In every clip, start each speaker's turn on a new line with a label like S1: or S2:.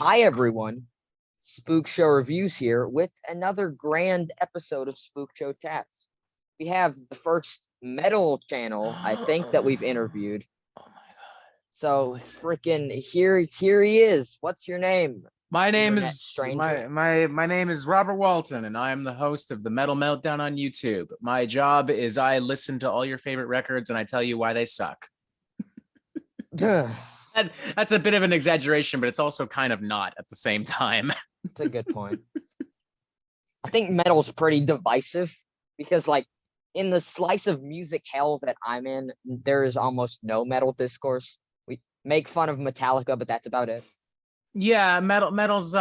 S1: Hi, everyone. Spookshow Reviews here with another grand episode of Spookshow Chats. We have the first metal channel, I think, that we've interviewed.
S2: Oh my god.
S1: So freaking here he is. What's your name?
S2: My name
S1: Internet
S2: is
S1: stranger.
S2: my name is Robert Walton, and I am the host of the Metal Meltdown on YouTube. My job is I listen to all your favorite records and I tell you why they suck. That's a bit of an exaggeration, but it's also kind of not at the same time.
S1: That's a good point. I think metal's pretty divisive because, like, in the slice of music hell that I'm in, there is almost no metal discourse. We make fun of Metallica, but that's about it.
S2: Yeah, metal's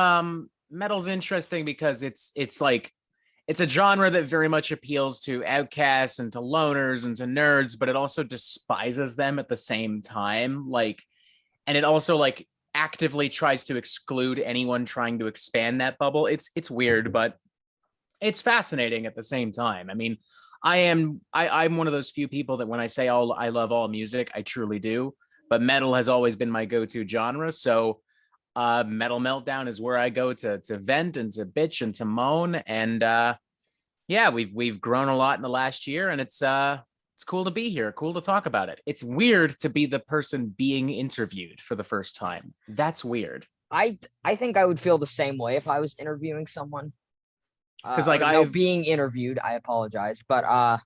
S2: interesting because it's like it's a genre that very much appeals to outcasts and to loners and to nerds, but it also despises them at the same time. And it also actively tries to exclude anyone trying to expand that bubble. It's weird, but it's fascinating at the same time. I mean, I'm one of those few people that when I say I love all music, I truly do. But metal has always been my go-to genre. So Metal Meltdown is where I go to vent and to bitch and to moan. And yeah, we've grown a lot in the last year, and it's cool to be here, cool to talk about it. It's weird to be the person being interviewed for the first time. That's weird.
S1: I think I would feel the same way if I was interviewing someone.
S2: Because
S1: being interviewed, I apologize, but I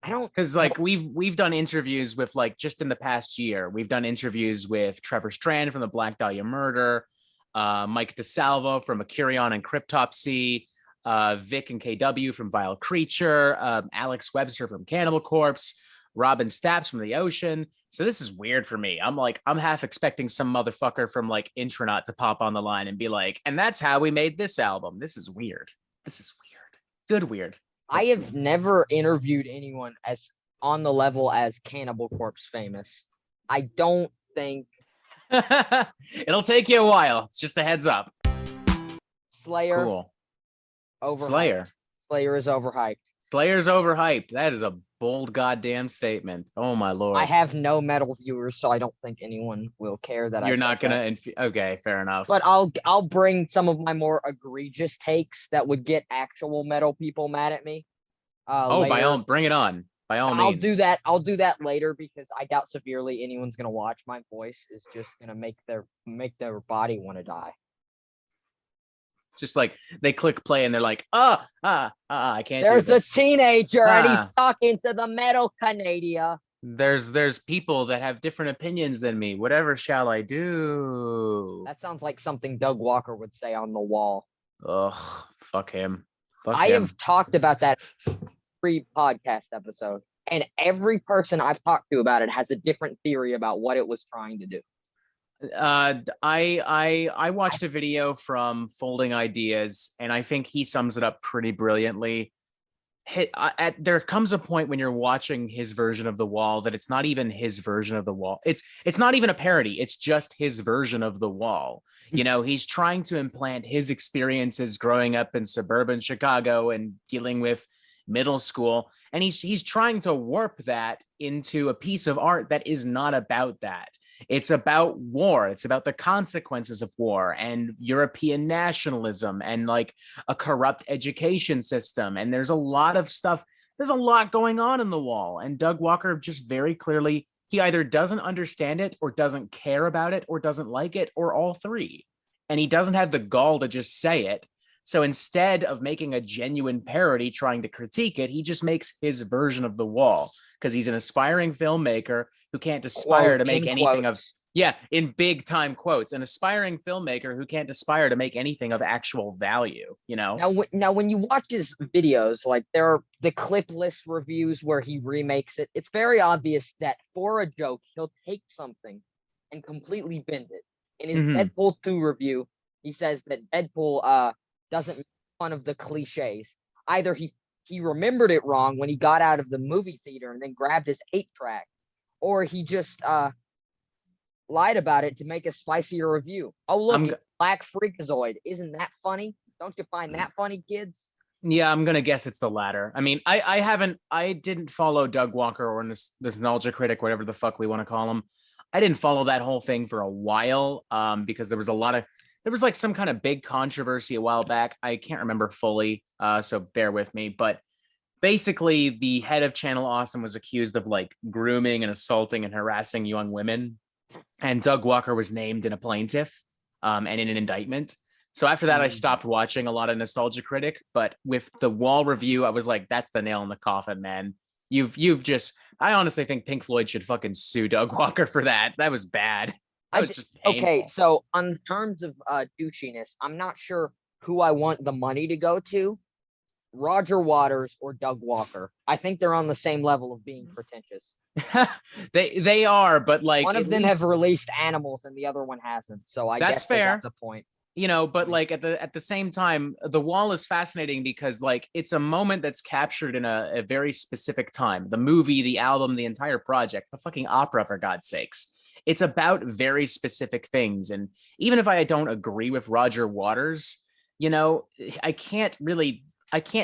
S1: don't,
S2: because we've done interviews with just in the past year, we've done interviews with Trevor Strand from the Black Dahlia Murder, Mike DeSalvo from Acurion and Cryptopsy, Vic and KW from Vile Creature, Alex Webster from Cannibal Corpse, Robin Stapps from The Ocean. So this is weird for me. I'm half expecting some motherfucker from Intronaut to pop on the line and be like, and that's how we made this album. This is weird. Good weird.
S1: I have never interviewed anyone as on the level as Cannibal Corpse famous. I don't think
S2: it'll take you a while. It's just a heads up.
S1: Slayer.
S2: Cool.
S1: Overhyped. Slayer is overhyped.
S2: Slayer's overhyped. That is a bold goddamn statement. Oh my lord.
S1: I have no metal viewers, so I don't think anyone will care that
S2: you're not gonna. Okay, fair enough.
S1: But I'll bring some of my more egregious takes that would get actual metal people mad at me.
S2: Bring it on. By all means.
S1: I'll do that later because I doubt severely anyone's gonna watch. My voice is just gonna make their body want to die.
S2: Just they click play and they're like, I can't.
S1: There's a teenager and he's talking to the metal Canada.
S2: There's people that have different opinions than me. Whatever shall I do?
S1: That sounds like something Doug Walker would say on The Wall.
S2: Ugh, fuck him.
S1: I have talked about that pre-podcast episode, and every person I've talked to about it has a different theory about what it was trying to do.
S2: I watched a video from Folding Ideas, and I think he sums it up pretty brilliantly. There comes a point when you're watching his version of The Wall that it's not even his version of The Wall. It's not even a parody. It's just his version of The Wall. He's trying to implant his experiences growing up in suburban Chicago and dealing with middle school, and he's trying to warp that into a piece of art that is not about that. It's about war. It's about the consequences of war and European nationalism and a corrupt education system. And there's a lot of stuff. There's a lot going on in The Wall. And Doug Walker just very clearly, he either doesn't understand it or doesn't care about it or doesn't like it or all three. And he doesn't have the gall to just say it. So instead of making a genuine parody trying to critique it, he just makes his version of The Wall because he's an aspiring filmmaker who can't aspire to make anything of, in big time quotes, an aspiring filmmaker who can't aspire to make anything of actual value,
S1: Now, when you watch his videos, there are the clip list reviews where he remakes it. It's very obvious that for a joke, he'll take something and completely bend it. In his Deadpool 2 review, he says that Deadpool doesn't make fun of the cliches. Either he remembered it wrong when he got out of the movie theater and then grabbed his 8-track, or he just lied about it to make a spicier review. Oh, look, Black Freakazoid. Isn't that funny? Don't you find that funny, kids?
S2: Yeah, I'm gonna guess it's the latter. I mean, I didn't follow Doug Walker or Nostalgia Critic, whatever the fuck we want to call him. I didn't follow that whole thing for a while because there was like some kind of big controversy a while back. I can't remember fully, so bear with me. But basically, the head of Channel Awesome was accused of like grooming and assaulting and harassing young women, and Doug Walker was named in a plaintiff and in an indictment. So after that, I stopped watching a lot of Nostalgia Critic. But with the Wall review, I was like, that's the nail in the coffin, man. You've just, I honestly think Pink Floyd should fucking sue Doug Walker for that. That was bad. That was just painful.
S1: Okay, so on terms of douchiness, I'm not sure who I want the money to go to, Roger Waters or Doug Walker. I think they're on the same level of being pretentious.
S2: They are, but like
S1: one of them have released Animals and the other one hasn't. So I guess fair. That's a point.
S2: You know, but like at the same time, The Wall is fascinating because like it's a moment that's captured in a very specific time. The movie, the album, the entire project, the fucking opera, for God's sakes. It's about very specific things. And even if I don't agree with Roger Waters, you know, I can't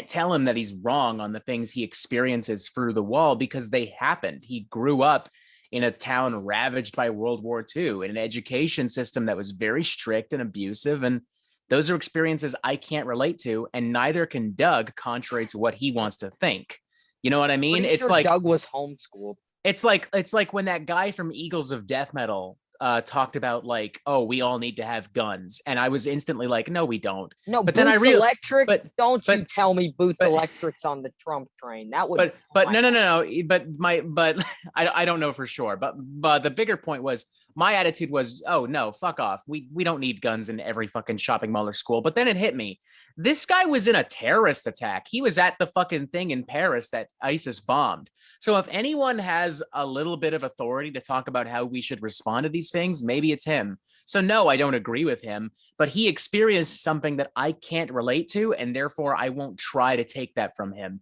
S2: tell him that he's wrong on the things he experiences through The Wall because they happened. He grew up in a town ravaged by World War II, in an education system that was very strict and abusive. And those are experiences I can't relate to, and neither can Doug, contrary to what he wants to think. You know what I mean?
S1: It's like Doug was homeschooled.
S2: It's like when that guy from Eagles of Death Metal talked about like, oh, we all need to have guns, and I was instantly like, no, we don't.
S1: No, but then I realized, electric. But don't you tell me Boots Electric's on the Trump train. That would.
S2: But no. But I don't know for sure. But the bigger point was my attitude was, oh no, fuck off. We don't need guns in every fucking shopping mall or school. But then it hit me. This guy was in a terrorist attack. He was at the fucking thing in Paris that ISIS bombed. So if anyone has a little bit of authority to talk about how we should respond to these things, maybe it's him. So no, I don't agree with him, but he experienced something that I can't relate to, and therefore I won't try to take that from him.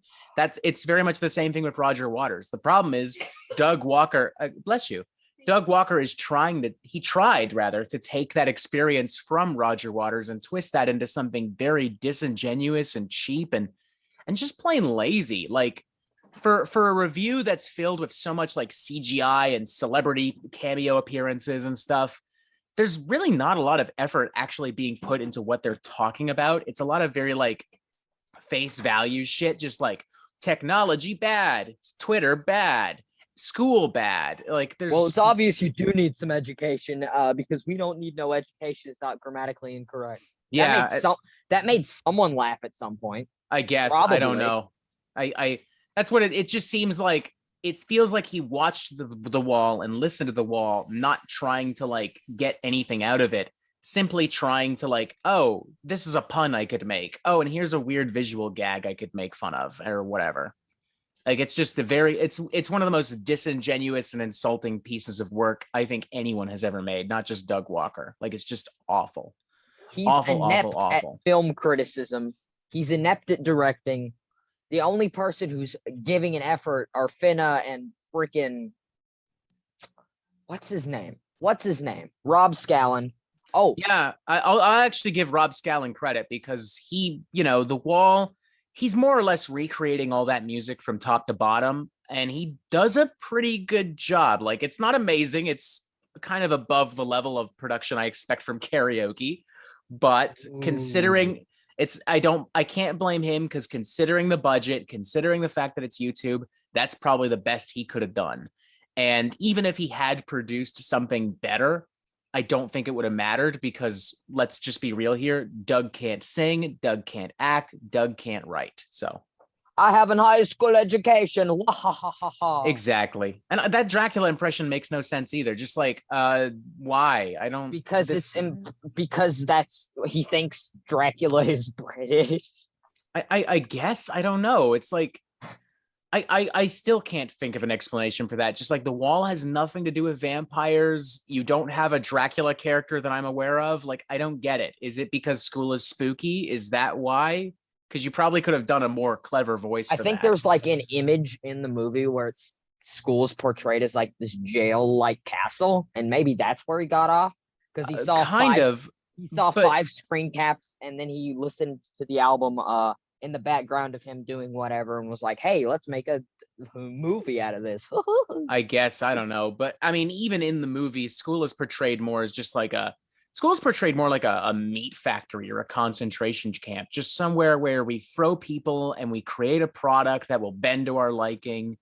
S2: It's very much the same thing with Roger Waters. The problem is Doug Walker, bless you. Doug Walker tried to take that experience from Roger Waters and twist that into something very disingenuous and cheap and just plain lazy. Like for a review that's filled with so much like CGI and celebrity cameo appearances and stuff, there's really not a lot of effort actually being put into what they're talking about. It's a lot of very like face value shit, just like technology bad, Twitter bad, school bad. Like
S1: it's obvious you do need some education because we don't need no education. It's not grammatically incorrect.
S2: Yeah,
S1: that made someone laugh at some point.
S2: I guess. Probably. I don't know. I that's what it just seems like. It feels like he watched the Wall and listened to the Wall, not trying to like get anything out of it, simply trying to like, oh, this is a pun I could make. Oh, and here's a weird visual gag I could make fun of or whatever. Like it's just it's one of the most disingenuous and insulting pieces of work I think anyone has ever made, not just Doug Walker. Like it's just awful.
S1: He's inept at film criticism. He's inept at directing. The only person who's giving an effort are Finna and freaking what's his name? Rob Scallon. Oh
S2: yeah, I'll actually give Rob Scallon credit because he, you know, The Wall. He's more or less recreating all that music from top to bottom, and he does a pretty good job. Like it's not amazing; it's kind of above the level of production I expect from karaoke, but considering. I can't blame him because considering the budget, considering the fact that it's YouTube, that's probably the best he could have done. And even if he had produced something better, I don't think it would have mattered because let's just be real here. Doug can't sing, Doug can't act, Doug can't write. So
S1: I have an high school education.
S2: Exactly. And that Dracula impression makes no sense either. Just like, why? I don't...
S1: Because because that's... He thinks Dracula is British.
S2: I guess. I don't know. It's like... I still can't think of an explanation for that. Just like The Wall has nothing to do with vampires. You don't have a Dracula character that I'm aware of. Like, I don't get it. Is it because school is spooky? Is that why? Because you probably could have done a more clever voice.
S1: I think there's like an image in the movie where it's school's portrayed as like this jail-like castle, and maybe that's where he got off because he saw five screen caps, and then he listened to the album in the background of him doing whatever, and was like, "Hey, let's make a movie out of this.
S2: I guess, I don't know. But I mean, even in the movie, school is portrayed more as just like a meat factory or a concentration camp, just somewhere where we throw people and we create a product that will bend to our liking,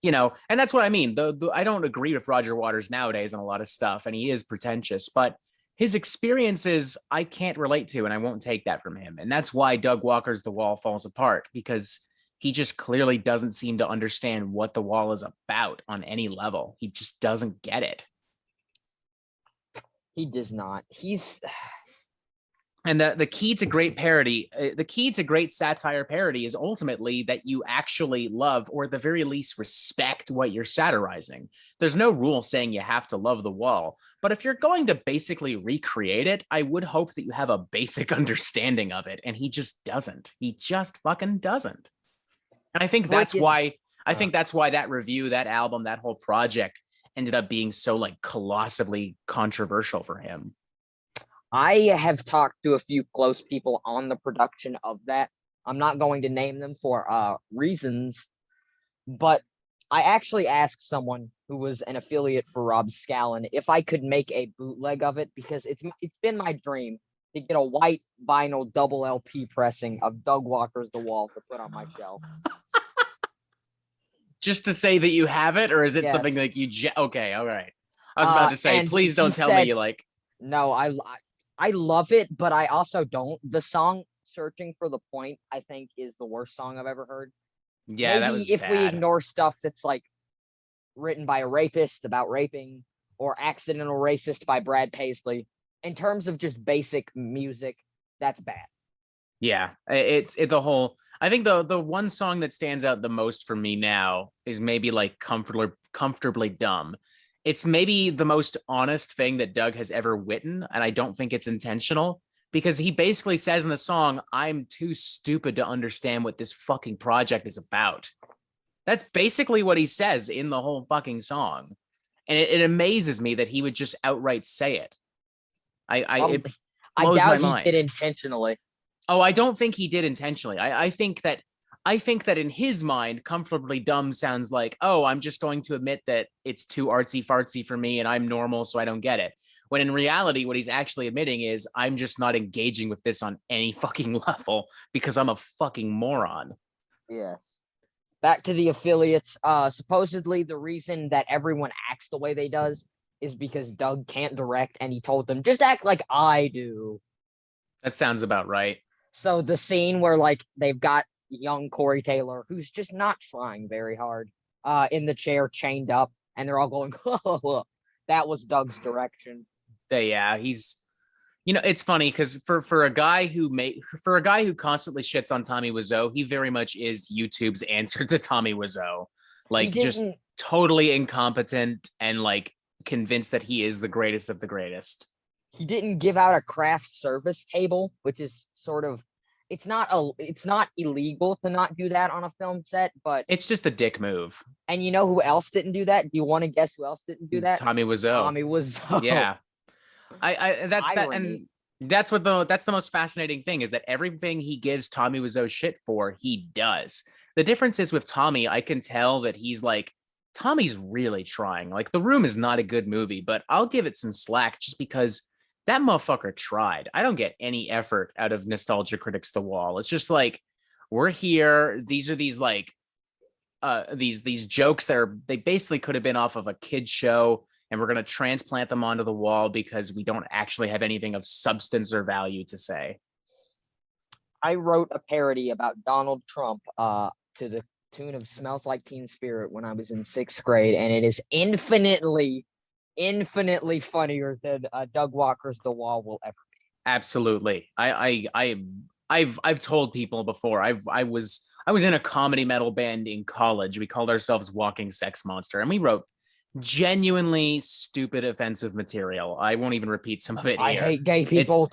S2: and that's what I mean. I don't agree with Roger Waters nowadays on a lot of stuff, and he is pretentious, but his experiences I can't relate to, and I won't take that from him. And that's why Doug Walker's The Wall falls apart, because he just clearly doesn't seem to understand what The Wall is about on any level. He just doesn't get it.
S1: He does not.
S2: And the key to great parody, the key to great satire parody is ultimately that you actually love, or at the very least respect, what you're satirizing. There's no rule saying you have to love The Wall, but if you're going to basically recreate it, I would hope that you have a basic understanding of it, and he just doesn't. He just fucking doesn't. And I think that's why that review, that album, that whole project ended up being so like colossally controversial for him.
S1: I have talked to a few close people on the production of that. I'm not going to name them for reasons, but I actually asked someone who was an affiliate for Rob Scallon if I could make a bootleg of it, because it's been my dream to get a white vinyl double LP pressing of Doug Walker's The Wall to put on my shelf.
S2: Just to say that you have it, or is it something like you? Okay, all right. I was about to say, please don't tell me you like.
S1: No, I love it, but I also don't. The song "Searching for the Point" I think is the worst song I've ever heard.
S2: Yeah,
S1: maybe if bad. We ignore stuff that's like written by a rapist about raping, or Accidental Racist by Brad Paisley, in terms of just basic music, that's bad.
S2: Yeah, it's the whole. I think the one song that stands out the most for me now is maybe like Comfortably Dumb. It's maybe the most honest thing that Doug has ever written, and I don't think it's intentional, because he basically says in the song, "I'm too stupid to understand what this fucking project is about." That's basically what he says in the whole fucking song, and it amazes me that he would just outright say it. It blows my mind.
S1: He did intentionally.
S2: Oh, I don't think he did intentionally. I think that in his mind, Comfortably Dumb sounds like, oh, I'm just going to admit that it's too artsy fartsy for me and I'm normal, so I don't get it. When in reality, what he's actually admitting is, I'm just not engaging with this on any fucking level because I'm a fucking moron.
S1: Yes. Back to the affiliates. Supposedly the reason that everyone acts the way they does is because Doug can't direct, and he told them, just act like I do.
S2: That sounds about right.
S1: So the scene where like they've got young Corey Taylor, who's just not trying very hard, in the chair chained up, and they're all going, oh, that was Doug's direction.
S2: Yeah, he's, it's funny because for a guy who constantly shits on Tommy Wiseau, he very much is YouTube's answer to Tommy Wiseau. Like, just totally incompetent and like convinced that he is the greatest of the greatest.
S1: He didn't give out a craft service table, which is sort of, it's not illegal to not do that on a film set, but
S2: it's just a dick move.
S1: And you know who else didn't do that? Do you want to guess who else didn't do that?
S2: Tommy Wiseau. Yeah. That's the most fascinating thing, is that everything he gives Tommy Wiseau shit for, he does. The difference is with Tommy, I can tell that he's like, Tommy's really trying. Like, The Room is not a good movie, but I'll give it some slack just because that motherfucker tried. I don't get any effort out of Nostalgia Critics The Wall. It's just like, we're here. These are these like these jokes that they basically could have been off of a kid's show, and we're going to transplant them onto the wall because we don't actually have anything of substance or value to say.
S1: I wrote a parody about Donald Trump to the tune of Smells Like Teen Spirit when I was in 6th grade, and it is infinitely funnier than Doug Walker's The Wall will ever be.
S2: Absolutely. I've told people before, I was in a comedy metal band in college. We called ourselves Walking Sex Monster, and we wrote genuinely stupid, offensive material. I won't even repeat some of it here.
S1: I hate gay people.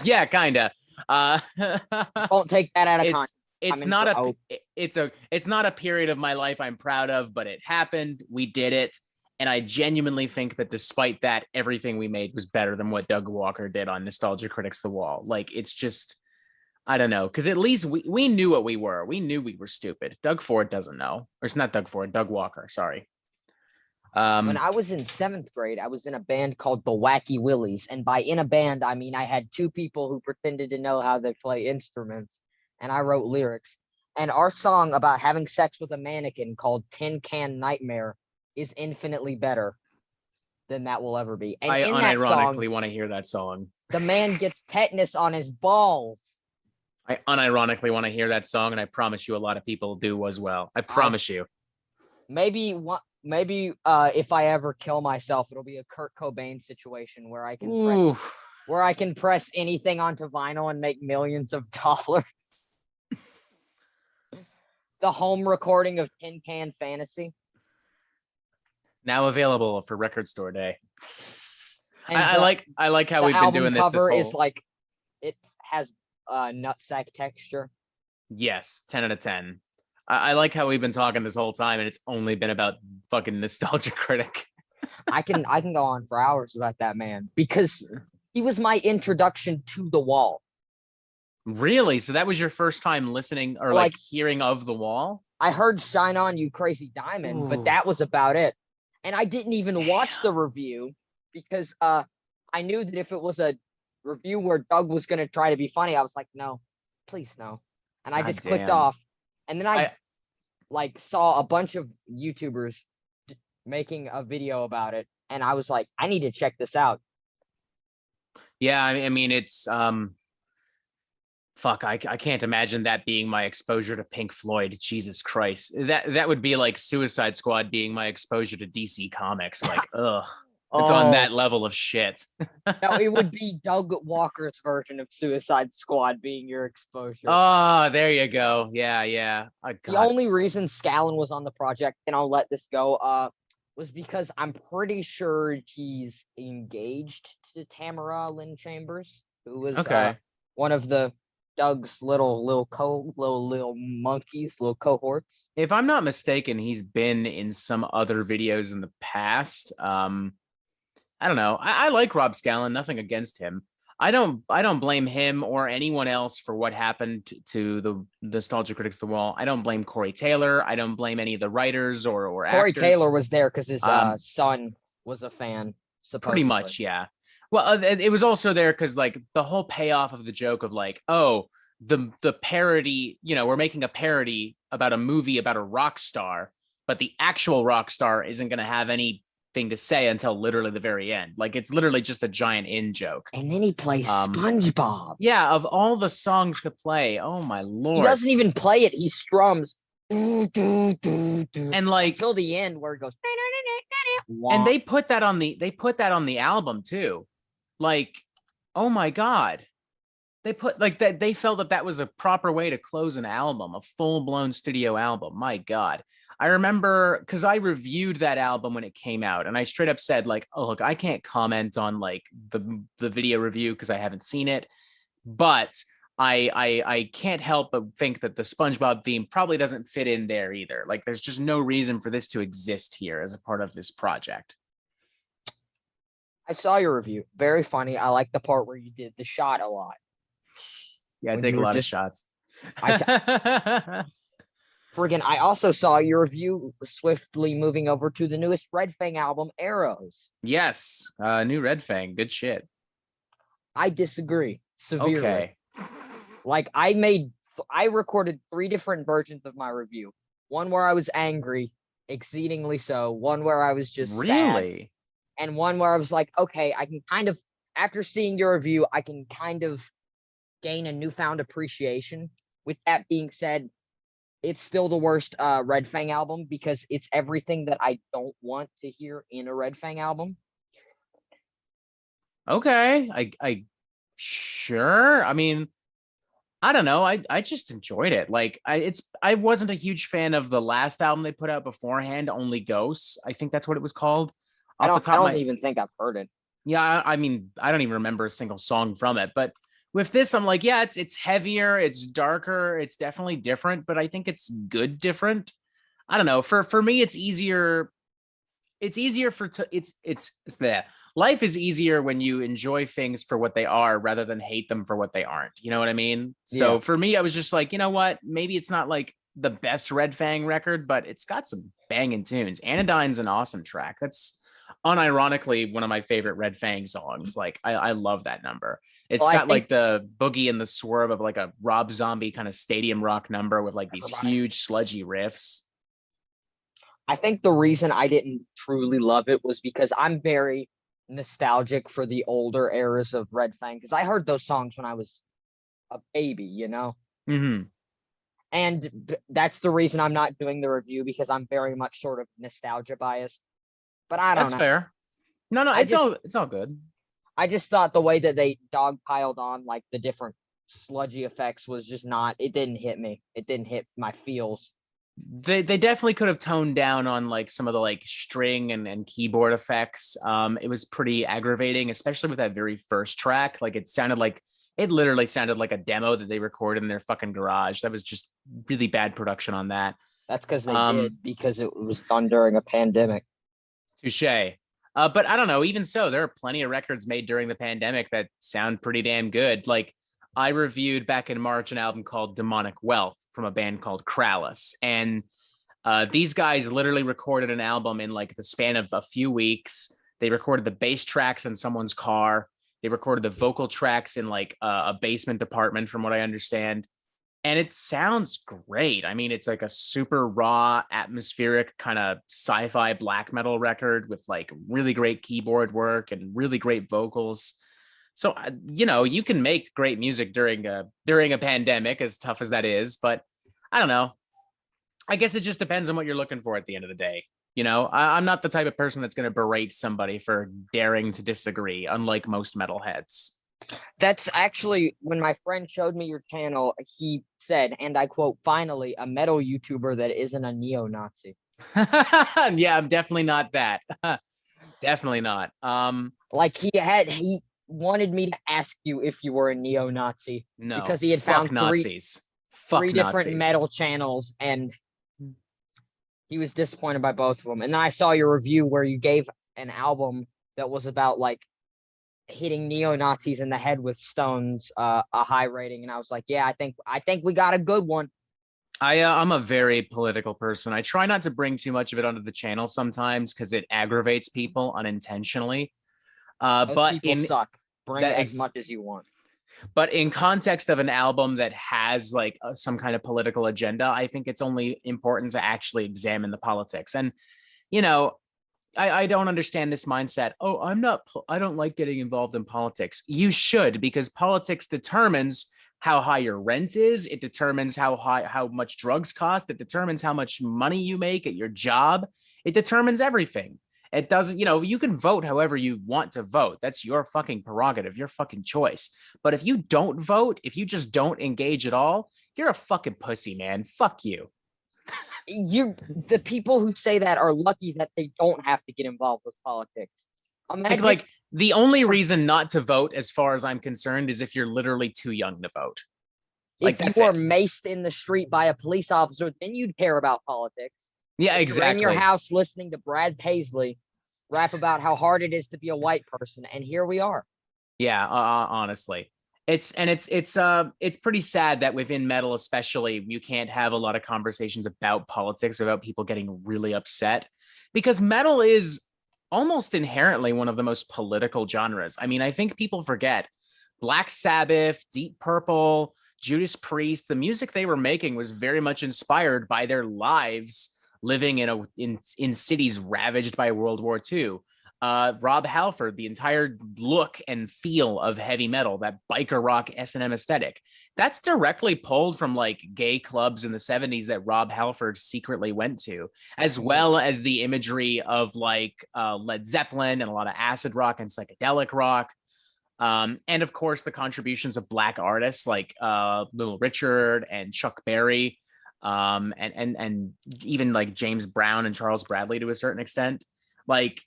S2: Yeah, kinda.
S1: Don't take that out of context.
S2: It's not a period of my life I'm proud of, but it happened. We did it. And I genuinely think that despite that, everything we made was better than what Doug Walker did on Nostalgia Critics The Wall. Like, it's just, I don't know, because at least we knew what we were. We knew we were stupid. Doug Ford doesn't know. Or it's not Doug Ford, Doug Walker, sorry.
S1: When I was in 7th grade, I was in a band called the Wacky Willies. And by in a band, I mean I had 2 people who pretended to know how they play instruments, and I wrote lyrics. And our song about having sex with a mannequin called Tin Can Nightmare is infinitely better than that will ever be. And
S2: I
S1: in that
S2: unironically
S1: song,
S2: want to hear that song.
S1: the man gets tetanus on his balls.
S2: I unironically want to hear that song, and I promise you a lot of people do as well. I promise you.
S1: Maybe if I ever kill myself, it'll be a Kurt Cobain situation where I can press anything onto vinyl and make millions of dollars. The home recording of Tin Can Fantasy.
S2: Now available for Record Store Day.
S1: And
S2: I like how we've been doing this
S1: cover
S2: whole...
S1: is like, it has nutsack texture.
S2: Yes, 10 out of 10. I like how we've been talking this whole time, and it's only been about fucking Nostalgia Critic.
S1: I can go on for hours about that man because he was my introduction to The Wall.
S2: Really? So that was your first time listening or like hearing of The Wall?
S1: I heard Shine On You Crazy Diamond,
S2: Ooh.
S1: but that was about it. And I didn't even watch the review because I knew that if it was a review where Doug was going to try to be funny, I was like, no, please no. And I just clicked off. And then I saw a bunch of YouTubers making a video about it. And I was like, I need to check this out.
S2: Yeah, I mean, it's fuck, I can't imagine that being my exposure to Pink Floyd. Jesus Christ. That would be like Suicide Squad being my exposure to DC Comics. Like, ugh. It's on that level of shit.
S1: No, it would be Doug Walker's version of Suicide Squad being your exposure.
S2: Oh, there you go. Yeah.
S1: The only reason Scallon was on the project, and I'll let this go, was because I'm pretty sure he's engaged to Tamara Lynn Chambers, who was one of the Doug's little monkeys, little cohorts.
S2: If I'm not mistaken, he's been in some other videos in the past. I don't know. I like Rob Scallon, nothing against him. I don't blame him or anyone else for what happened to the Nostalgia Critics The Wall. I don't blame Corey Taylor. I don't blame any of the writers or actors.
S1: Corey Taylor was there because his son was a fan, supposedly.
S2: Pretty much, yeah. Well, it was also there because like the whole payoff of the joke of like, oh, the parody, we're making a parody about a movie about a rock star, but the actual rock star isn't going to have anything to say until literally the very end. Like it's literally just a giant in joke.
S1: And then he plays SpongeBob.
S2: Yeah, of all the songs to play, oh my lord.
S1: He doesn't even play it. He strums.
S2: And like
S1: until the end where it goes.
S2: And they put that on the album too. Like, oh my God. They put like that. They felt that was a proper way to close an album, a full-blown studio album. My God. I remember because I reviewed that album when it came out, and I straight up said, like, oh, look, I can't comment on like the video review because I haven't seen it, but I can't help but think that the SpongeBob theme probably doesn't fit in there either. Like, there's just no reason for this to exist here as a part of this project.
S1: I saw your review. Very funny. I like the part where you did the shot a lot.
S2: Yeah, I take a lot of shots.
S1: Friggin', I also saw your review swiftly moving over to the newest Red Fang album, Arrows.
S2: Yes, new Red Fang, good shit.
S1: I disagree severely.
S2: Okay.
S1: Like I recorded 3 different versions of my review. One where I was angry, exceedingly so. One where I was just sad, and one where I was like, okay, I can kind of, after seeing your review, I can kind of gain a newfound appreciation. With that being said, it's still the worst Red Fang album because it's everything that I don't want to hear in a Red Fang album.
S2: Okay, I sure. I mean, I don't know. I just enjoyed it. Like I wasn't a huge fan of the last album they put out beforehand, Only Ghosts. I think that's what it was called.
S1: I don't even think I've heard it.
S2: Yeah, I mean, I don't even remember a single song from it, but with this, I'm like, yeah, it's heavier, it's darker, it's definitely different, but I think it's good different. I don't know. For me, it's easier. it's easier it's that life is easier when you enjoy things for what they are rather than hate them for what they aren't. You know what I mean?
S1: Yeah.
S2: So for me, I was just like, you know what? Maybe it's not like the best Red Fang record, but it's got some banging tunes. Anodyne's an awesome track. That's unironically one of my favorite Red Fang songs. Like I love that number. It's
S1: Well, I
S2: got
S1: think
S2: like the boogie and the swerve of like a Rob Zombie kind of stadium rock number with like these
S1: everybody.
S2: huge sludgy riffs.
S1: I think the reason I didn't truly love it was because I'm very nostalgic for the older eras of Red Fang because I heard those songs when I was a baby, you know?
S2: Mm-hmm.
S1: And that's the reason I'm not doing the review because I'm very much sort of nostalgia biased. But I don't
S2: That's
S1: know.
S2: fair. No,
S1: I
S2: it's all good.
S1: I just thought the way that they dogpiled on like the different sludgy effects was just not, it didn't hit me. It didn't hit my feels.
S2: They definitely could have toned down on like some of the like string and keyboard effects. It was pretty aggravating, especially with that very first track. Like it literally sounded like a demo that they recorded in their fucking garage. That was just really bad production on that.
S1: That's because they
S2: Um,
S1: did, because it was done during a pandemic.
S2: Touche. But I don't know. Even so, there are plenty of records made during the pandemic that sound pretty damn good. Like I reviewed back in March an album called Demonic Wealth from a band called Krallis, and these guys literally recorded an album in like the span of a few weeks. They recorded the bass tracks in someone's car. They recorded the vocal tracks in like a basement apartment, from what I understand. And it sounds great. I mean, it's like a super raw, atmospheric kind of sci-fi black metal record with like really great keyboard work and really great vocals. So, you can make great music during a pandemic, as tough as that is. But I don't know. I guess it just depends on what you're looking for at the end of the day. I'm not the type of person that's going to berate somebody for daring to disagree, unlike most metalheads.
S1: That's actually when my friend showed me your channel, he said, and I quote, finally, a metal YouTuber that isn't a neo-Nazi.
S2: Yeah, I'm definitely not that. Definitely not.
S1: Like he wanted me to ask you if you were a neo-Nazi
S2: No,
S1: because he had
S2: fuck
S1: found
S2: Nazis.
S1: three
S2: Fuck
S1: different
S2: Nazis.
S1: metal channels and he was disappointed by both of them. And then I saw your review where you gave an album that was about like hitting neo-Nazis in the head with stones a high rating, and I was like, yeah, I think we got a good one.
S2: I'm a very political person. I try not to bring too much of it onto the channel sometimes because it aggravates people unintentionally.
S1: Those
S2: But
S1: people
S2: in
S1: suck. Bring
S2: that
S1: as much as you want.
S2: but in context of an album that has like some kind of political agenda, I think it's only important to actually examine the politics. And you know, I don't understand this mindset. Oh, I don't like getting involved in politics. You should, because politics determines how high your rent is. It determines how much drugs cost. It determines how much money you make at your job. It determines everything. It doesn't, you can vote however you want to vote. That's your fucking prerogative, your fucking choice. But if you don't vote, if you just don't engage at all, you're a fucking pussy, man. Fuck you.
S1: The people who say that are lucky that they don't have to get involved with politics. Imagine
S2: Like the only reason not to vote, as far as I'm concerned, is if you're literally too young to vote. Like
S1: if you were maced in the street by a police officer, then you'd care about politics.
S2: Yeah,
S1: if
S2: exactly.
S1: You're in your house listening to Brad Paisley rap about how hard it is to be a white person, and here we are.
S2: Yeah, honestly. It's pretty sad that within metal, especially, you can't have a lot of conversations about politics without people getting really upset, because metal is almost inherently one of the most political genres. I mean, I think people forget Black Sabbath, Deep Purple, Judas Priest, the music they were making was very much inspired by their lives living in cities ravaged by World War II. Rob Halford, the entire look and feel of heavy metal, that biker rock S&M aesthetic, that's directly pulled from like gay clubs in the 70s that Rob Halford secretly went to, as well as the imagery of like Led Zeppelin and a lot of acid rock and psychedelic rock. And of course, the contributions of Black artists like Little Richard and Chuck Berry, and even like James Brown and Charles Bradley to a certain extent. Like,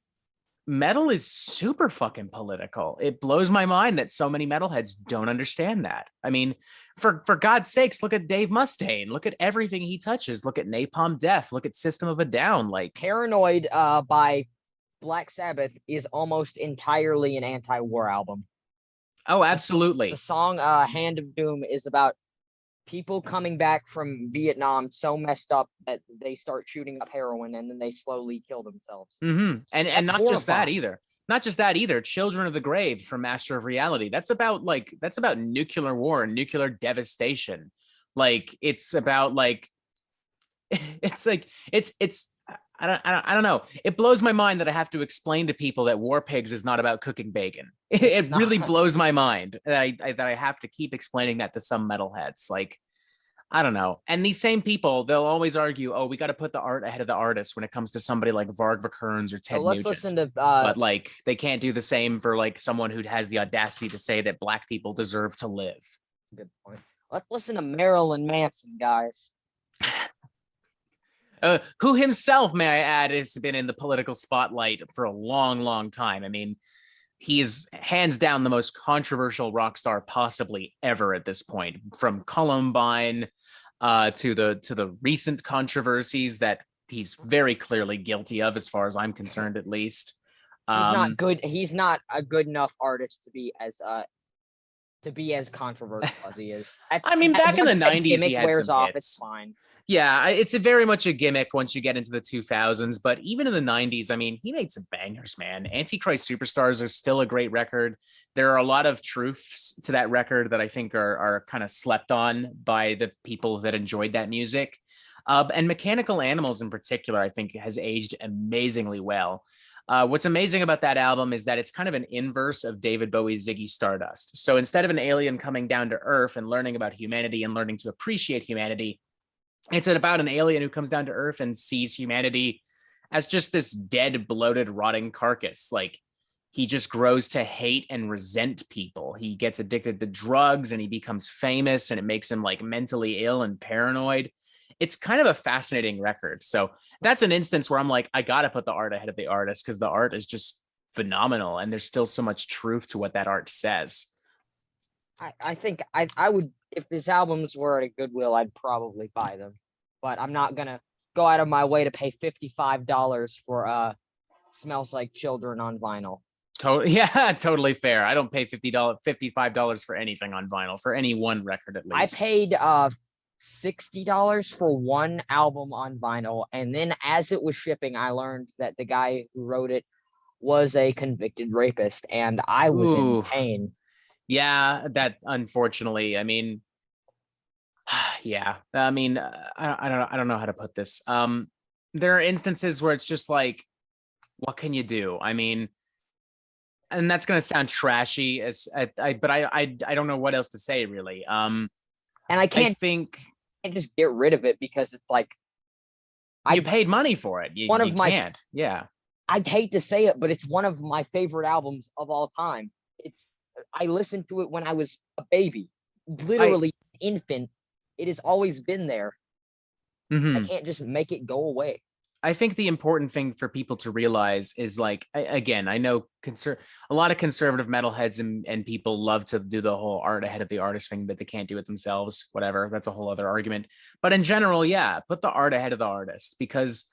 S2: metal is super fucking political. It blows my mind that so many metalheads don't understand that. I mean, for God's sakes, look at Dave Mustaine. Look at everything he touches. Look at Napalm Death. Look at System of a Down. Like
S1: Paranoid by Black Sabbath is almost entirely an anti-war album.
S2: Oh, absolutely.
S1: The song Hand of Doom is about people coming back from Vietnam so messed up that they start shooting up heroin and then they slowly kill themselves.
S2: And
S1: That's
S2: not just that
S1: horrifying.
S2: either. Not just that either. Children of the Grave from Master of Reality. That's about nuclear war and nuclear devastation. Like it's about like it's like it's I don't know. It blows my mind that I have to explain to people that War Pigs is not about cooking bacon. It really blows my mind that I have to keep explaining that to some metalheads. Like, I don't know. And these same people, they'll always argue, oh, we got to put the art ahead of the artist when it comes to somebody like Varg Vikernes or Ted
S1: So let's
S2: Nugent.
S1: listen to
S2: But like, they can't do the same for like someone who has the audacity to say that Black people deserve to live.
S1: good point. Let's listen to Marilyn Manson, guys.
S2: Who himself, may I add, has been in the political spotlight for a long, long time. I mean, he is hands down the most controversial rock star possibly ever at this point, from Columbine to the recent controversies that he's very clearly guilty of, as far as I'm concerned, at least.
S1: He's not good. He's not a good enough artist to be as controversial as he is.
S2: I mean, back in the 90s, he had
S1: wears
S2: some
S1: off.
S2: hits.
S1: It's fine.
S2: Yeah, it's very much a gimmick once you get into the 2000s, but even in the 90s, I mean, he made some bangers, man. Antichrist Superstars are still a great record. There are a lot of truths to that record that I think are kind of slept on by the people that enjoyed that music. And Mechanical Animals in particular, I think, has aged amazingly well. What's amazing about that album is that it's kind of an inverse of David Bowie's Ziggy Stardust. So instead of an alien coming down to Earth and learning about humanity and learning to appreciate humanity, it's about an alien who comes down to Earth and sees humanity as just this dead, bloated, rotting carcass. Like, he just grows to hate and resent people. He gets addicted to drugs and he becomes famous, and it makes him like mentally ill and paranoid. It's kind of a fascinating record. So that's an instance where I'm like, I got to put the art ahead of the artist, because the art is just phenomenal. And there's still so much truth to what that art says.
S1: I think I would, if his albums were at Goodwill, I'd probably buy them, but I'm not gonna go out of my way to pay $55 for Smells Like Children on vinyl.
S2: Yeah, totally fair. I don't pay $55 for anything on vinyl, for any one record at least.
S1: I paid $60 for one album on vinyl, and then as it was shipping, I learned that the guy who wrote it was a convicted rapist, and I was in pain.
S2: Yeah, that unfortunately, I mean, yeah, I mean, I don't know how to put this. There are instances where it's just like, what can you do? I mean, and that's gonna sound trashy but I don't know what else to say really. And
S1: I can't just get rid of it, because it's like
S2: you paid money for it. You can't. Yeah.
S1: I'd hate to say it, but it's one of my favorite albums of all time. I listened to it when I was a baby, literally infant. It has always been there. I can't just make it go away.
S2: I think the important thing for people to realize is, like, again, I know a lot of conservative metalheads and people love to do the whole art ahead of the artist thing, but they can't do it themselves. Whatever. That's a whole other argument. But in general, yeah, put the art ahead of the artist, because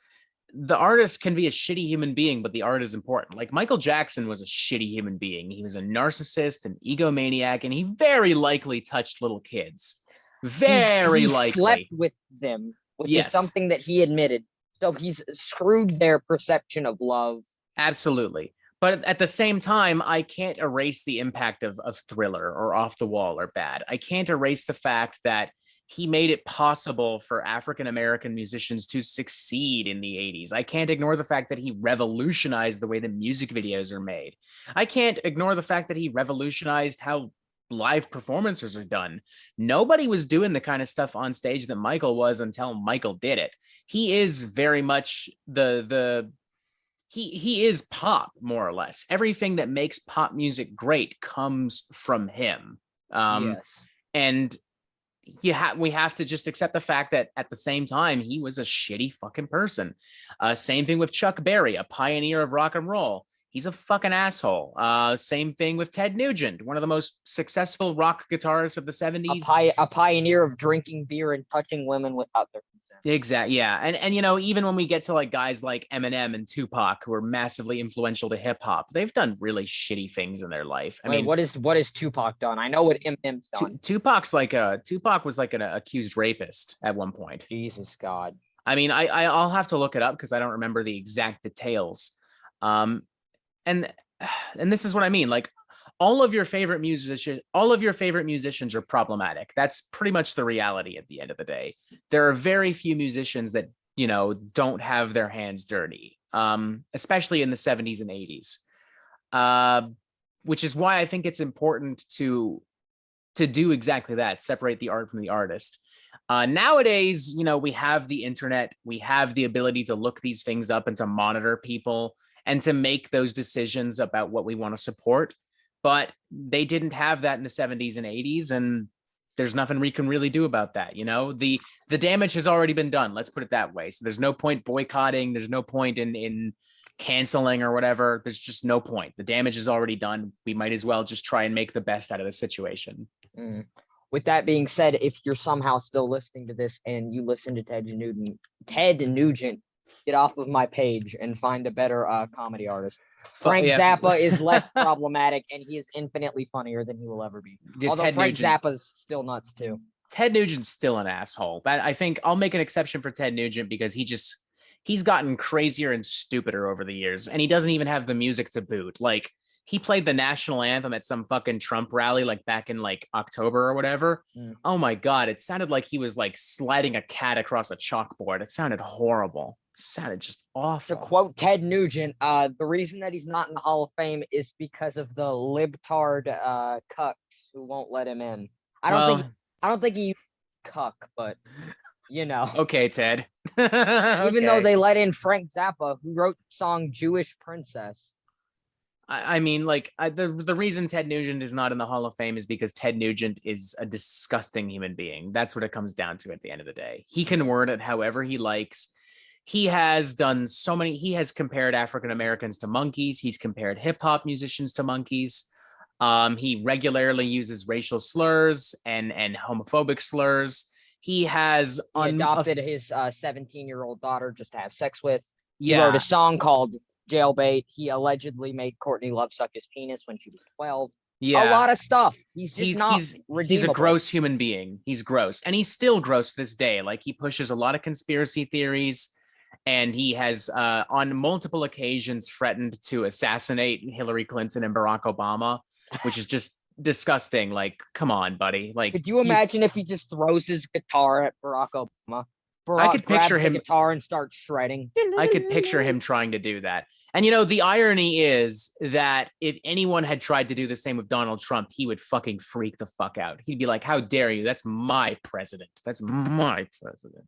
S2: the artist can be a shitty human being, but the art is important. Like, Michael Jackson was a shitty human being. He was a narcissist, an egomaniac, and he very likely touched little kids. Very likely.
S1: Slept with them, which is something that he admitted. So he's screwed their perception of love.
S2: Absolutely. But at the same time, I can't erase the impact of Thriller or Off the Wall or Bad. I can't erase the fact that he made it possible for African-American musicians to succeed in the 80s. I can't ignore the fact that he revolutionized the way the music videos are made. I can't ignore the fact that he revolutionized how live performances are done. Nobody was doing the kind of stuff on stage that Michael was until Michael did it. He is very much he is pop, more or less. Everything that makes pop music great comes from him.
S1: Yes.
S2: And we have to just accept the fact that at the same time, he was a shitty fucking person. Same thing with Chuck Berry, a pioneer of rock and roll. He's a fucking asshole. Same thing with Ted Nugent, one of the most successful rock guitarists of the 70s.
S1: A pioneer of drinking beer and touching women without their consent.
S2: Exactly. Yeah. And you know, even when we get to like guys like Eminem and Tupac, who are massively influential to hip hop, they've done really shitty things in their life. I mean,
S1: what is Tupac done? I know what Eminem's done.
S2: Tupac was like an accused rapist at one point.
S1: Jesus God.
S2: I mean, I'll have to look it up because I don't remember the exact details. And this is what I mean. Like, all of your favorite musicians are problematic. That's pretty much the reality at the end of the day. There are very few musicians that, you know, don't have their hands dirty, especially in the 70s and 80s, which is why I think it's important to do exactly that, separate the art from the artist. Nowadays, you know, we have the internet, we have the ability to look these things up and to monitor people and to make those decisions about what we want to support. But they didn't have that in the 70s and 80s, and there's nothing we can really do about that. You know, the damage has already been done. Let's put it that way. So there's no point boycotting. There's no point in canceling or whatever. There's just no point. The damage is already done. We might as well just try and make the best out of the situation.
S1: With that being said, if you're somehow still listening to this and you listen to Ted Nugent, get off of my page and find a better comedy artist. Frank Zappa is less problematic, and he is infinitely funnier than he will ever be. Although Frank Zappa's still nuts too.
S2: Ted Nugent's still an asshole. I think I'll make an exception for Ted Nugent because he's gotten crazier and stupider over the years, and he doesn't even have the music to boot. Like, he played the national anthem at some fucking Trump rally, like back in like October or whatever. Oh my God. It sounded like he was like sliding a cat across a chalkboard. It sounded horrible. It sounded just awful.
S1: To quote Ted Nugent, the reason that he's not in the Hall of Fame is because of the libtard cucks who won't let him in. I don't think he cuck, but you know.
S2: Okay, Ted.
S1: Even though they let in Frank Zappa, who wrote the song Jewish Princess.
S2: I mean, like, the reason Ted Nugent is not in the Hall of Fame is because Ted Nugent is a disgusting human being. That's what it comes down to at the end of the day. He can word it however he likes. He has compared African Americans to monkeys. He's compared hip hop musicians to monkeys. He regularly uses racial slurs and homophobic slurs. He adopted his 17-year-old daughter just to have sex with. He wrote a song called Jailbait. He allegedly made Courtney Love suck his penis when she was 12. Yeah, a lot of stuff. He's a gross human being. He's gross, and he's still gross to this day. Like, he pushes a lot of conspiracy theories, and he has on multiple occasions threatened to assassinate Hillary Clinton and Barack Obama, which is just disgusting. Like, come on, buddy. Like,
S1: could you imagine if he just throws his guitar at Barack Obama?
S2: I could picture him
S1: guitar and start shredding.
S2: I could picture him trying to do that. And, you know, the irony is that if anyone had tried to do the same with Donald Trump, he would fucking freak the fuck out. He'd be like, how dare you? That's my president. That's my president.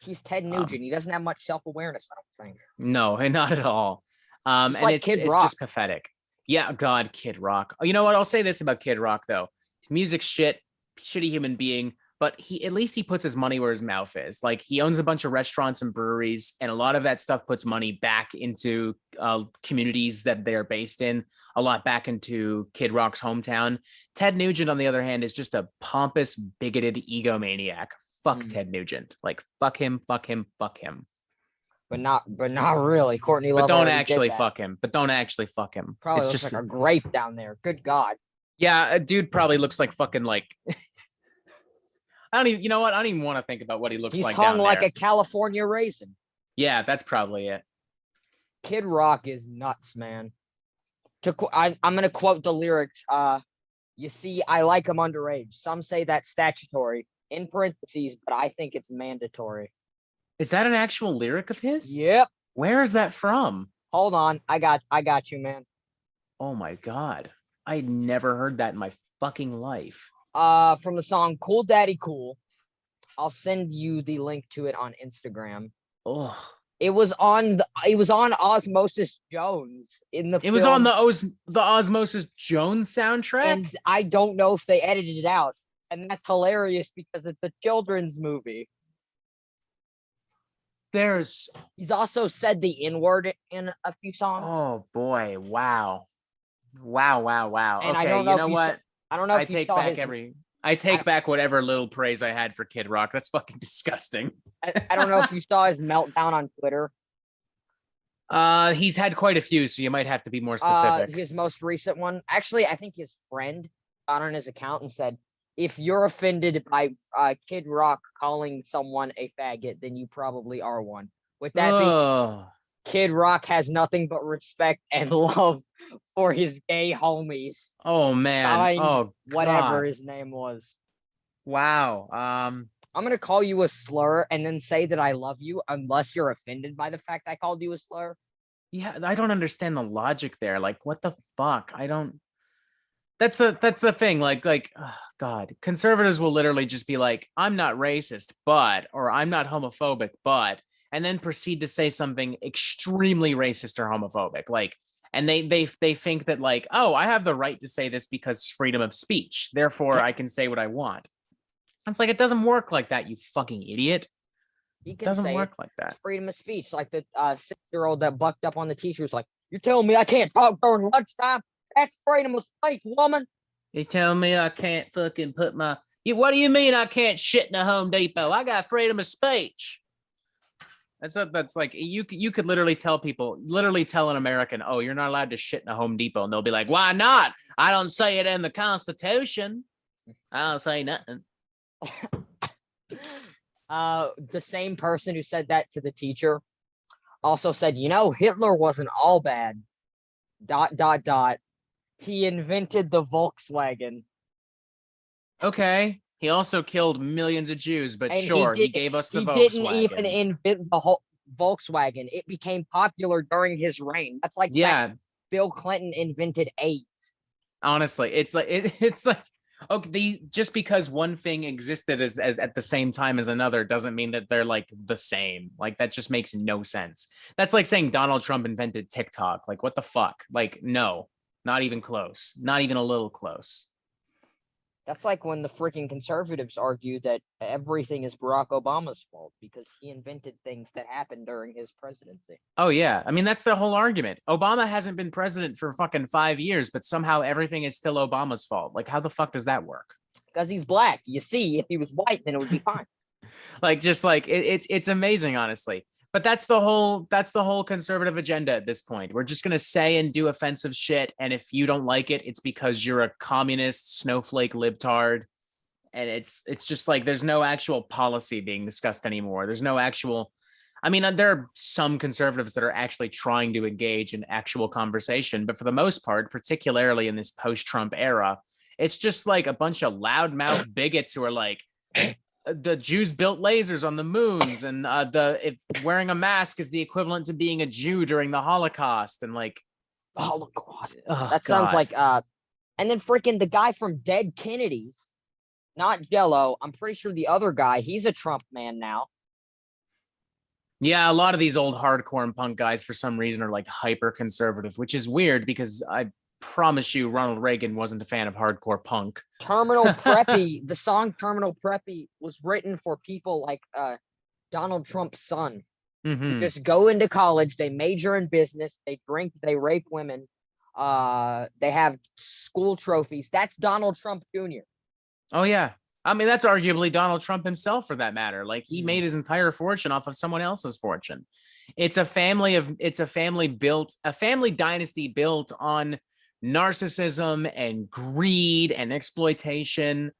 S1: He's Ted Nugent. He doesn't have much self-awareness, I don't think.
S2: No, not at all. And
S1: like
S2: it's just pathetic. Yeah, God, Kid Rock. You know what? I'll say this about Kid Rock, though. His music's shit, shitty human being. But at least he puts his money where his mouth is. Like, he owns a bunch of restaurants and breweries, and a lot of that stuff puts money back into communities that they're based in, a lot back into Kid Rock's hometown. Ted Nugent, on the other hand, is just a pompous, bigoted egomaniac. Fuck Ted Nugent. Like, fuck him, fuck him, fuck him.
S1: But not really. Courtney Love.
S2: But don't actually fuck him.
S1: Probably
S2: it's
S1: looks
S2: just
S1: like a grape down there. Good God.
S2: Yeah, a dude probably looks like fucking like. I don't even want to think about what he looks like.
S1: He's hung like a California raisin.
S2: Yeah, that's probably it.
S1: Kid Rock is nuts, man. I'm going to quote the lyrics. You see, I like him underage. Some say that's statutory, in parentheses, but I think it's mandatory.
S2: Is that an actual lyric of his?
S1: Yep.
S2: Where is that from?
S1: Hold on. I got you, man.
S2: Oh my God. I never heard that in my fucking life.
S1: From the song Cool Daddy Cool. I'll send you the link to it on Instagram.
S2: Oh,
S1: it was on Osmosis Jones in the film.
S2: It was on the Osmosis Jones soundtrack,
S1: and I don't know if they edited it out, and that's hilarious because it's a children's movie.
S2: There's
S1: He's also said the N-word in a few songs.
S2: oh boy, wow. Wow.
S1: And I
S2: Okay,
S1: don't know
S2: you
S1: if
S2: know
S1: you saw,
S2: what?
S1: I don't know
S2: I
S1: if you
S2: take
S1: saw
S2: back
S1: his.
S2: I take back whatever little praise I had for Kid Rock. That's fucking disgusting.
S1: I don't know if you saw his meltdown on Twitter.
S2: He's had quite a few, so you might have to be more specific.
S1: His most recent one. Actually, I think his friend got on his account and said, if you're offended by Kid Rock calling someone a faggot, then you probably are one. With that being, Kid Rock has nothing but respect and love for his gay homies.
S2: Oh man.
S1: Signed,
S2: Oh
S1: whatever
S2: God.
S1: his name was.
S2: Wow.
S1: I'm gonna call you a slur and then say that I love you unless you're offended by the fact I called you a slur.
S2: Yeah, I don't understand the logic there. Like, what the fuck? I don't. That's the thing. Like, oh, God, conservatives will literally just be like, "I'm not racist, but," or "I'm not homophobic, but," and then proceed to say something extremely racist or homophobic. Like, and they think that like, oh, I have the right to say this because freedom of speech. Therefore, I can say what I want. It's like it doesn't work like that, you fucking idiot.
S1: He can
S2: Doesn't
S1: say
S2: work
S1: it.
S2: like that.
S1: It's freedom of speech. Like the 6-year-old that bucked up on the teacher was like, "You're telling me I can't talk during lunchtime? That's freedom of speech, woman."
S2: You tell me I can't fucking put my. What do you mean I can't shit in a Home Depot? I got freedom of speech. That's like you could literally tell an American, oh, you're not allowed to shit in a Home Depot, and they'll be like, why not? I don't say it in the Constitution. I don't say nothing.
S1: The same person who said that to the teacher also said, Hitler wasn't all bad. ... He invented the Volkswagen.
S2: Okay. He also killed millions of Jews, but
S1: And
S2: sure, he gave us the Volkswagen.
S1: He didn't even invent the whole Volkswagen. It became popular during his reign. That's like saying Bill Clinton invented AIDS.
S2: Honestly, it's like okay, just because one thing existed as at the same time as another doesn't mean that they're like the same. Like that just makes no sense. That's like saying Donald Trump invented TikTok. Like what the fuck? Like no, not even close. Not even a little close.
S1: That's like when the freaking conservatives argue that everything is Barack Obama's fault because he invented things that happened during his presidency.
S2: Oh, yeah. I mean, that's the whole argument. Obama hasn't been president for fucking 5 years, but somehow everything is still Obama's fault. Like, how the fuck does that work?
S1: Because he's black. You see, if he was white, then it would be fine.
S2: Like, just like it's amazing, honestly. But that's the whole conservative agenda at this point. We're just gonna say and do offensive shit, and if you don't like it, it's because you're a communist snowflake libtard. And it's just like there's no actual policy being discussed anymore. There's no actual. I mean, there are some conservatives that are actually trying to engage in actual conversation, but for the most part, particularly in this post-Trump era, it's just like a bunch of loudmouth bigots who are like, the Jews built lasers on the moons, and if wearing a mask is the equivalent to being a Jew during the Holocaust, and like
S1: Holocaust.
S2: Oh,
S1: that sounds like and then freaking the guy from Dead Kennedys, not Jello. I'm pretty sure the other guy, he's a Trump man now.
S2: Yeah, a lot of these old hardcore and punk guys for some reason are like hyper conservative, which is weird because I promise you Ronald Reagan wasn't a fan of hardcore punk.
S1: Terminal Preppy, the song Terminal Preppy was written for people like Donald Trump's son. Who just go into college, they major in business, they drink, they rape women, they have school trophies. That's Donald Trump Jr. Oh
S2: yeah. I mean, that's arguably Donald Trump himself for that matter. Like he made his entire fortune off of someone else's fortune. It's a family dynasty built on narcissism and greed and exploitation.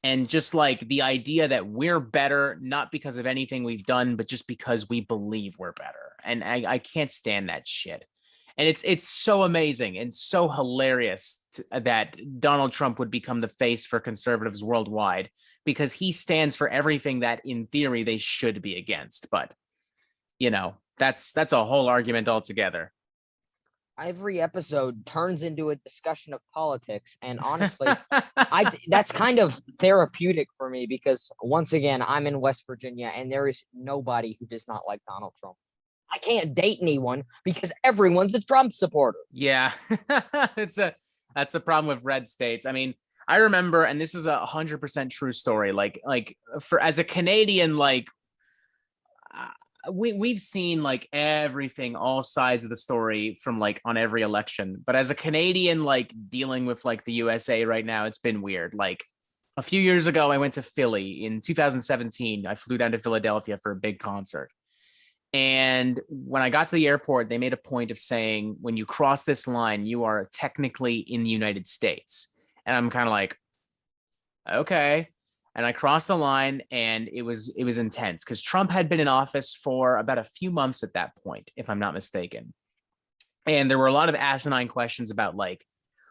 S2: And just like the idea that we're better, not because of anything we've done, but just because we believe we're better. And I can't stand that shit. And it's so amazing and so hilarious that Donald Trump would become the face for conservatives worldwide because he stands for everything that in theory they should be against. But, that's a whole argument altogether.
S1: Every episode turns into a discussion of politics. And honestly, that's kind of therapeutic for me because once again, I'm in West Virginia and there is nobody who does not like Donald Trump. I can't date anyone because everyone's a Trump supporter.
S2: Yeah, that's the problem with red states. I mean, I remember, and this is 100% true story. Like for as a Canadian, like we've seen like everything, all sides of the story from like on every election. But as a Canadian, like dealing with like the USA right now, it's been weird. Like a few years ago, I went to Philly in 2017. I flew down to Philadelphia for a big concert. And when I got to the airport, they made a point of saying, when you cross this line, you are technically in the United States. And I'm kind of like, okay. And I crossed the line, and it was intense because Trump had been in office for about a few months at that point, if I'm not mistaken. And there were a lot of asinine questions about like,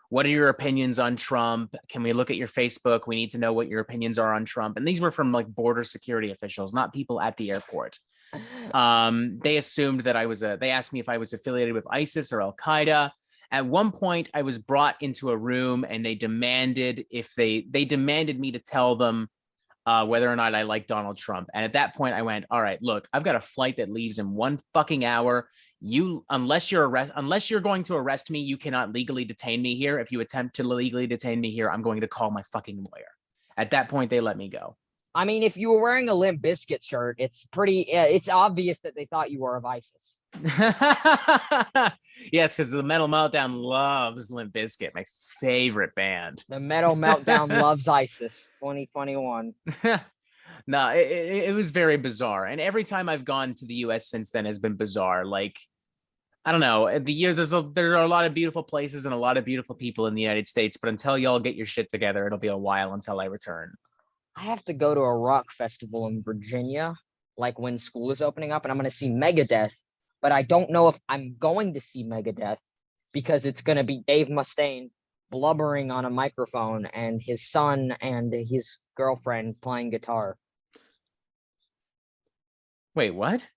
S2: what are your opinions on Trump? Can we look at your Facebook? We need to know what your opinions are on Trump. And these were from like border security officials, not people at the airport. They assumed that they asked me if I was affiliated with ISIS or Al Qaeda. At one point, I was brought into a room, and they demanded me to tell them whether or not I like Donald Trump. And at that point, I went, all right, look, I've got a flight that leaves in 1 fucking hour. Unless you're going to arrest me, you cannot legally detain me here. If you attempt to legally detain me here, I'm going to call my fucking lawyer. At that point, they let me go.
S1: I mean, if you were wearing a Limp Bizkit shirt, it's it's obvious that they thought you were of ISIS.
S2: Yes, because the Metal Meltdown loves Limp Bizkit, my favorite band.
S1: The Metal Meltdown loves ISIS 2021.
S2: No, it was very bizarre. And every time I've gone to the US since then has been bizarre. Like, I don't know. There are a lot of beautiful places and a lot of beautiful people in the United States, but until y'all get your shit together, it'll be a while until I return.
S1: I have to go to a rock festival in Virginia, like when school is opening up, and I'm going to see Megadeth, but I don't know if I'm going to see Megadeth because it's going to be Dave Mustaine blubbering on a microphone and his son and his girlfriend playing guitar.
S2: Wait, what?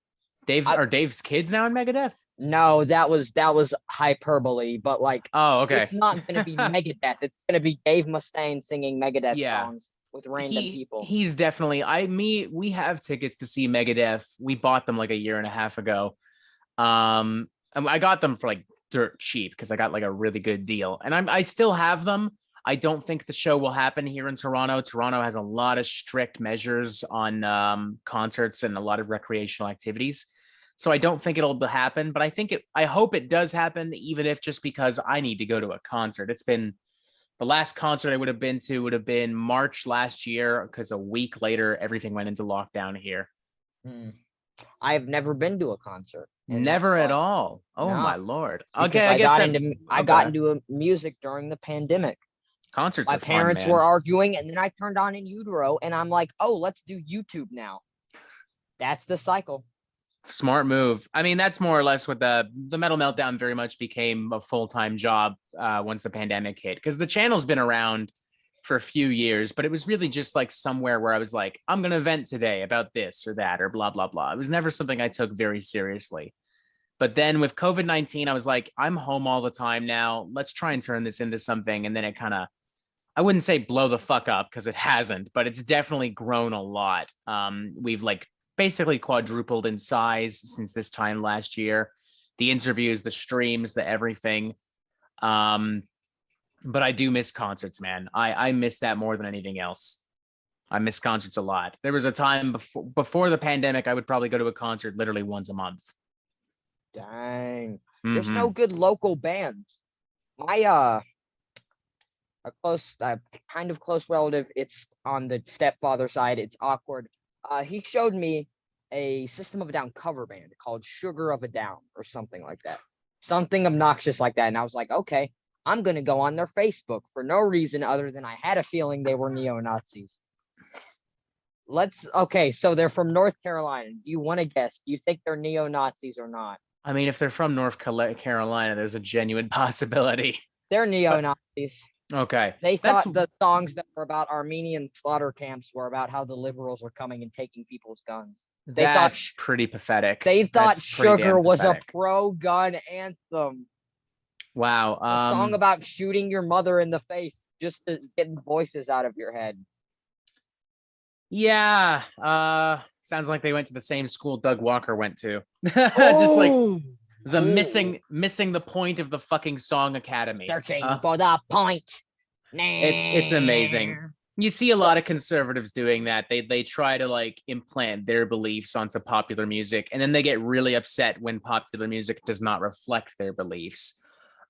S2: Are Dave's kids now in Megadeth?
S1: No, that was hyperbole, but like,
S2: oh, okay.
S1: It's not going to be Megadeth. It's going to be Dave Mustaine singing Megadeth songs with random people.
S2: He's definitely we have tickets to see Megadeth. We bought them like a year and a half ago. I got them for like dirt cheap because I got like a really good deal, and I still have them. I don't think the show will happen here in Toronto. Toronto has a lot of strict measures on concerts and a lot of recreational activities. So I don't think it'll happen, but I hope it does happen, even if just because I need to go to a concert. It's been the last concert I would have been March last year, because a week later, everything went into lockdown here.
S1: I've never been to a concert.
S2: Never at all. Oh, no. My Lord.
S1: Okay, I got into music during the pandemic.
S2: Concerts
S1: My
S2: are
S1: parents
S2: fun,
S1: were arguing, and then I turned on In Utero, and I'm like, oh, let's do YouTube now. That's the cycle.
S2: Smart move. I mean, that's more or less what the Metal Meltdown very much became a full-time job once the pandemic hit, because the channel's been around for a few years, but it was really just like somewhere where I was like, I'm going to vent today about this or that or blah, blah, blah. It was never something I took very seriously. But then with COVID-19, I was like, I'm home all the time now. Let's try and turn this into something. And then it kind of, I wouldn't say blow the fuck up, because it hasn't, but it's definitely grown a lot. We've like basically quadrupled in size since this time last year. The interviews, the streams, the everything. But I do miss concerts, man. I miss that more than anything else. I miss concerts a lot. There was a time before the pandemic, I would probably go to a concert literally once a month.
S1: Dang. There's no good local bands. My a kind of close relative, it's on the stepfather side, it's awkward. He showed me a System of a Down cover band called Sugar of a Down or something like that. Something obnoxious like that. And I was like, okay, I'm going to go on their Facebook for no reason other than I had a feeling they were neo-Nazis. Okay, so they're from North Carolina. Do you want to guess? Do you think they're neo-Nazis or not?
S2: I mean, if they're from North Carolina, there's a genuine possibility.
S1: They're neo-Nazis.
S2: Okay.
S1: They thought the songs that were about Armenian slaughter camps were about how the liberals were coming and taking people's guns.
S2: That's pretty pathetic.
S1: They thought Sugar was a pro-gun anthem.
S2: Wow.
S1: A song about shooting your mother in the face just to get voices out of your head.
S2: Yeah. Sounds like they went to the same school Doug Walker went to. Just like the missing the point of the fucking song academy.
S1: Searching for the point.
S2: It's amazing. You see a lot of conservatives doing that. They try to like implant their beliefs onto popular music, and then they get really upset when popular music does not reflect their beliefs.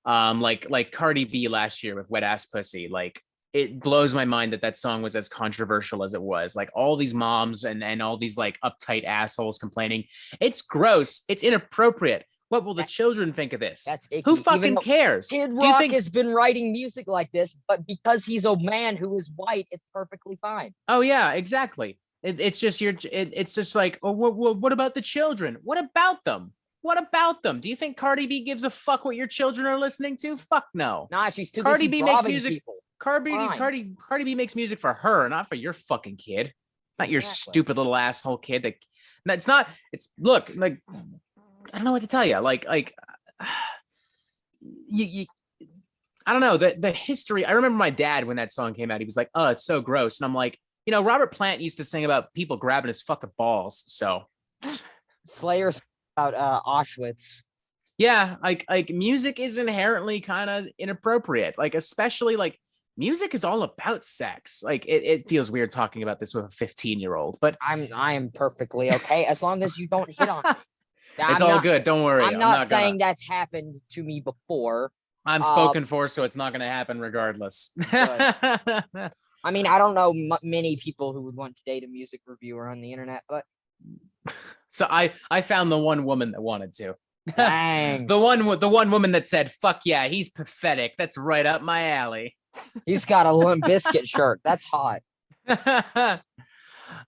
S2: Like Cardi B last year with Wet Ass Pussy. Like it blows my mind that that song was as controversial as it was. Like all these moms and all these like uptight assholes complaining. It's gross. It's inappropriate. What will the children think of this?
S1: That's icky.
S2: Who fucking cares?
S1: Kid
S2: Do you
S1: Rock
S2: think?
S1: has been writing music like this, but because he's a man who is white, it's perfectly fine.
S2: Oh yeah, exactly. It's just it's just like, oh, what about the children? What about them? What about them? Do you think Cardi B gives a fuck what your children are listening to? Fuck no.
S1: Nah, she's too
S2: Cardi
S1: busy
S2: B makes
S1: robbing
S2: music.
S1: people.
S2: Cardi B makes music for her, not for your fucking kid, not your stupid little asshole kid. It's not. It's look like I don't know what to tell you. Like you I don't know the history. I remember my dad when that song came out. He was like, "Oh, it's so gross," and I'm like, Robert Plant used to sing about people grabbing his fucking balls. So
S1: Slayer's about Auschwitz.
S2: yeah, like music is inherently kind of inappropriate. Like especially like music is all about sex. Like it feels weird talking about this with a 15-year-old, but
S1: I am perfectly okay as long as you don't hit on me.
S2: It's all good. Don't worry.
S1: I'm not saying that's happened to me before.
S2: I'm spoken for, so it's not going to happen regardless.
S1: I mean, I don't know many people who would want to date a music reviewer on the internet, but
S2: so I found the one woman that wanted to.
S1: Dang.
S2: the one woman that said, "Fuck yeah, he's pathetic. That's right up my alley."
S1: He's got a Limp Bizkit shirt. That's hot.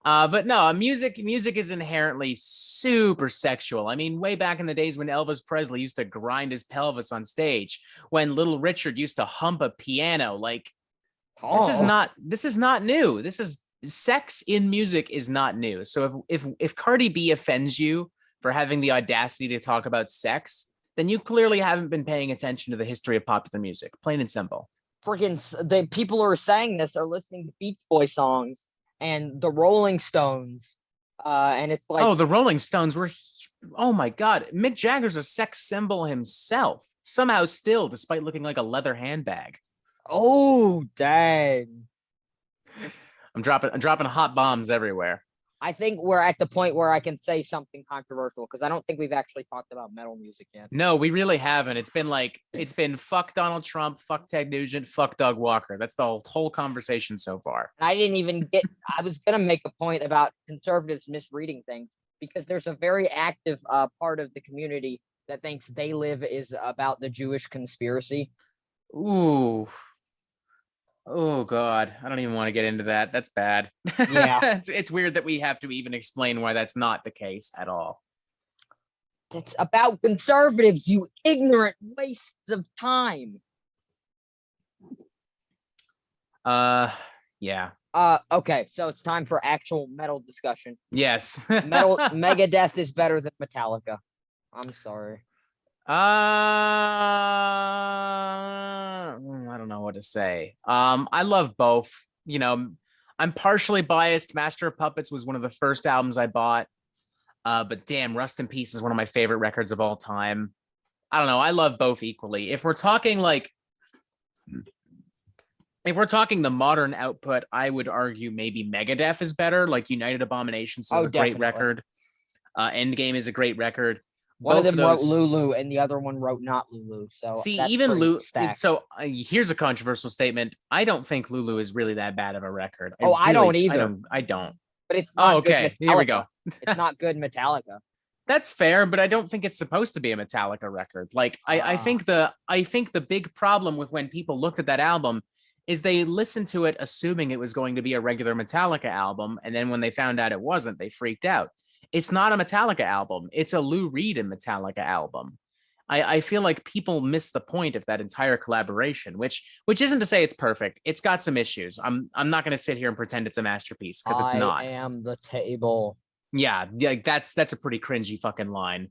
S2: But no, music is inherently super sexual. I mean, way back in the days when Elvis Presley used to grind his pelvis on stage, when Little Richard used to hump a piano, like this is not new. This is sex in music is not new. So if Cardi B offends you for having the audacity to talk about sex, then you clearly haven't been paying attention to the history of popular music, plain and simple.
S1: Freaking the people who are saying this are listening to Beach Boy songs and the Rolling Stones, and it's like,
S2: oh, the Rolling Stones were, oh my God, Mick Jagger's a sex symbol himself, somehow still, despite looking like a leather handbag.
S1: Oh dang!
S2: I'm dropping hot bombs everywhere.
S1: I think we're at the point where I can say something controversial because I don't think we've actually talked about metal music yet.
S2: No, we really haven't. It's been fuck Donald Trump, fuck Ted Nugent, fuck Doug Walker. That's the whole conversation so far.
S1: I didn't even I was going to make a point about conservatives misreading things because there's a very active part of the community that thinks They Live is about the Jewish conspiracy.
S2: Ooh. Oh God, I don't even want to get into that. That's bad.
S1: Yeah.
S2: It's weird that we have to even explain why that's not the case at all.
S1: It's about conservatives, you ignorant wastes of time.
S2: Yeah.
S1: Okay, so it's time for actual metal discussion.
S2: Yes.
S1: Megadeth is better than Metallica. I'm sorry.
S2: I don't know what to say. I love both. I'm partially biased. Master of Puppets was one of the first albums I bought. But damn, Rust in Peace is one of my favorite records of all time. I don't know. I love both equally. If we're talking the modern output, I would argue maybe Megadeth is better. Like United Abominations is a great record. Endgame is a great record.
S1: One of them wrote Lulu and the other one wrote not Lulu. So
S2: see, even Lulu. So here's a controversial statement. I don't think Lulu is really that bad of a record.
S1: I don't either.
S2: I don't.
S1: But it's not
S2: okay. Here we go.
S1: It's not good Metallica.
S2: That's fair, but I don't think it's supposed to be a Metallica record. Like I think the big problem with when people looked at that album is they listened to it assuming it was going to be a regular Metallica album, and then when they found out it wasn't, they freaked out. It's not a Metallica album. It's a Lou Reed and Metallica album. I feel like people miss the point of that entire collaboration, which isn't to say it's perfect. It's got some issues. I'm not going to sit here and pretend it's a masterpiece because it's not.
S1: I am the table.
S2: Yeah, that's a pretty cringy fucking line.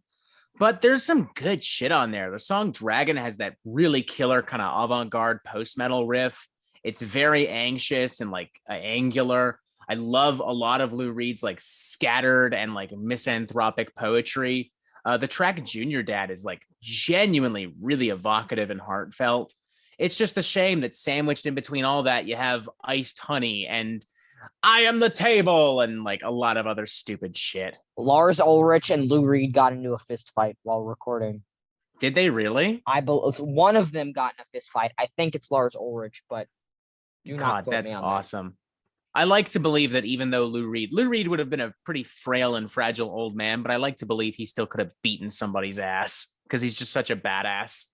S2: But there's some good shit on there. The song Dragon has that really killer kind of avant-garde post-metal riff. It's very anxious and like angular. I love a lot of Lou Reed's like scattered and like misanthropic poetry. The track Junior Dad is like genuinely really evocative and heartfelt. It's just a shame that sandwiched in between all that, you have iced honey and I am the table and like a lot of other stupid shit.
S1: Lars Ulrich and Lou Reed got into a fist fight while recording.
S2: Did they really?
S1: I believe one of them got in a fist fight. I think it's Lars Ulrich, but do not
S2: God,
S1: quote
S2: that's
S1: me on
S2: awesome. I like to believe that even though Lou Reed would have been a pretty frail and fragile old man, but I like to believe he still could have beaten somebody's ass because he's just such a badass.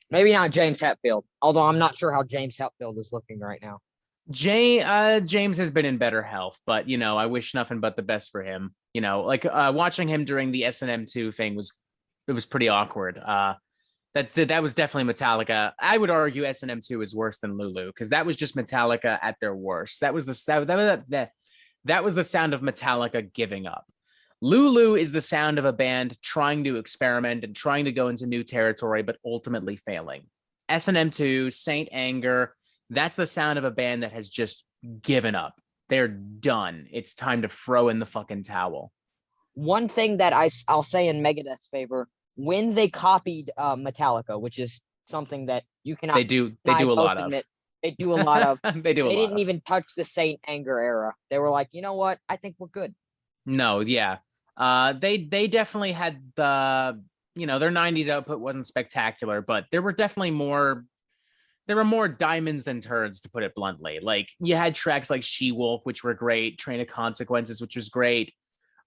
S1: that. Maybe not James Hetfield, although I'm not sure how James Hetfield is looking right now.
S2: James has been in better health, but you know, I wish nothing but the best for him. You know, like watching him during the S&M2 thing was pretty awkward. That was definitely Metallica. I would argue S&M2 is worse than Lulu because that was just Metallica at their worst. That was the sound of Metallica giving up. Lulu is the sound of a band trying to experiment and trying to go into new territory, but ultimately failing. S&M2, Saint Anger, that's the sound of a band that has just given up. They're done. It's time to throw in the fucking towel.
S1: One thing that I'll say in Megadeth's favor, when they copied Metallica, which is something that you cannot
S2: they do a lot of.
S1: They do a lot of.
S2: They
S1: didn't even touch the Saint Anger era. They were like, you know what? I think we're good.
S2: No, yeah. They definitely had the, you know, their 90s output wasn't spectacular, but there were more diamonds than turds, to put it bluntly. Like you had tracks like She-Wolf, which were great, Train of Consequences, which was great.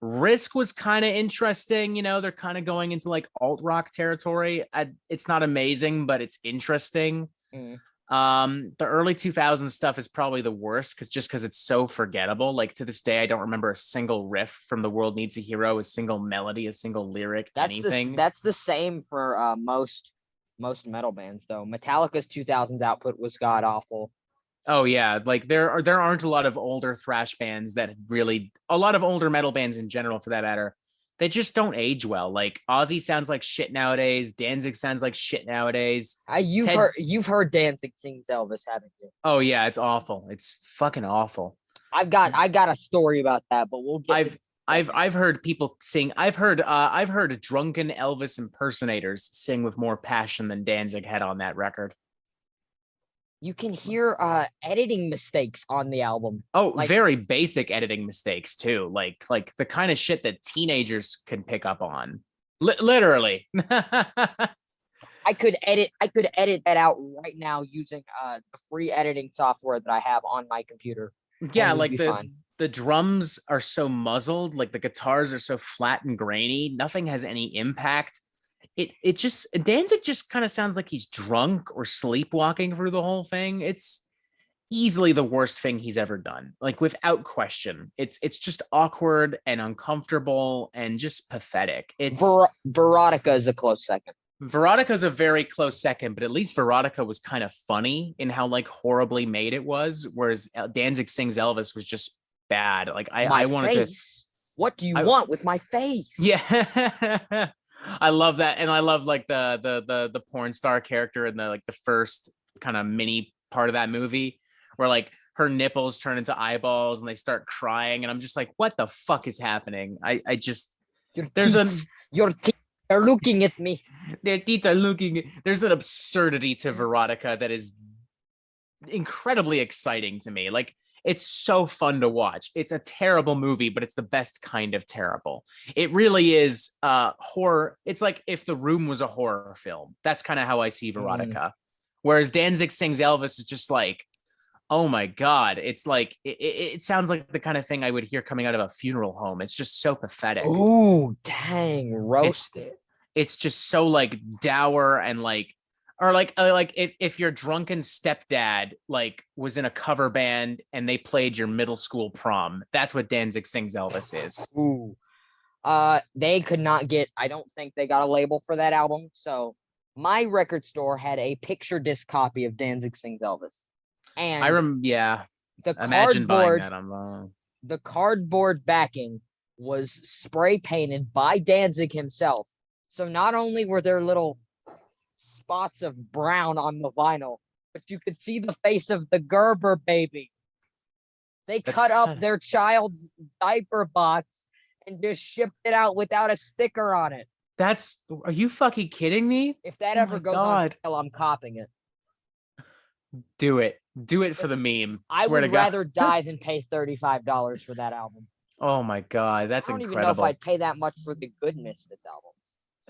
S2: Risk was kind of interesting. You know, they're kind of going into like alt rock territory. It's not amazing, but it's interesting. The early 2000s stuff is probably the worst because it's so forgettable. Like to this day, I don't remember a single riff from The World Needs a Hero, a single melody, a single lyric, anything.
S1: That's the same for most metal bands, though. Metallica's 2000s output was god awful.
S2: Oh yeah, like there aren't a lot of older thrash bands that really, a lot of older metal bands in general for that matter, they just don't age well. Like Ozzy sounds like shit nowadays. Danzig sounds like shit nowadays.
S1: You've heard Danzig sings Elvis, haven't you?
S2: Oh yeah, it's awful. It's fucking awful.
S1: I got a story about that, but we'll get.
S2: I've heard people sing. I've heard drunken Elvis impersonators sing with more passion than Danzig had on that record.
S1: You can hear editing mistakes on the album.
S2: Oh, like, very basic editing mistakes too. Like the kind of shit that teenagers can pick up on. Literally.
S1: I could edit that out right now using the free editing software that I have on my computer.
S2: Yeah, like the drums are so muzzled, like the guitars are so flat and grainy. Nothing has any impact. It just, Danzig just kind of sounds like he's drunk or sleepwalking through the whole thing. It's easily the worst thing he's ever done, like without question. It's just awkward and uncomfortable and just pathetic. It's
S1: Veronica is a close second.
S2: Veronica's a very close second, but at least Veronica was kind of funny in how like horribly made it was, whereas Danzig Sings Elvis was just bad. Like I wanted to.
S1: What do you want with my face?
S2: Yeah. I love that, and I love like the porn star character in the like the first kind of mini part of that movie, where like her nipples turn into eyeballs and they start crying, and I'm just like, what the fuck is happening? I just
S1: your teeth are looking at me.
S2: Their teeth are looking. There's an absurdity to Veronica that is incredibly exciting to me. Like, it's so fun to watch. It's a terrible movie, but it's the best kind of terrible. It really is horror. It's like if The Room was a horror film. That's kind of how I see Veronica. Whereas Danzig Sings Elvis is just like, oh my God. It's like, it sounds like the kind of thing I would hear coming out of a funeral home. It's just so pathetic.
S1: Ooh, dang, roasted.
S2: It's just so like dour and like, or like if your drunken stepdad like was in a cover band and they played your middle school prom, that's what Danzig Sings Elvis is.
S1: Ooh, they could not get. I don't think they got a label for that album. So my record store had a picture disc copy of Danzig Sings Elvis, and the cardboard backing was spray painted by Danzig himself. So not only were there little spots of brown on the vinyl, but you could see the face of the Gerber baby. They cut up their child's diaper box and just shipped it out without a sticker on it.
S2: Are you fucking kidding me?
S1: If that
S2: Oh
S1: ever
S2: my
S1: goes on
S2: God.
S1: sale, I'm copping it.
S2: Do it. Do it for the meme.
S1: I
S2: Swear to
S1: would
S2: God.
S1: rather die than pay $35 for that album.
S2: Oh my God. That's
S1: I don't even know if
S2: incredible.
S1: I'd pay that much for the good Misfits album.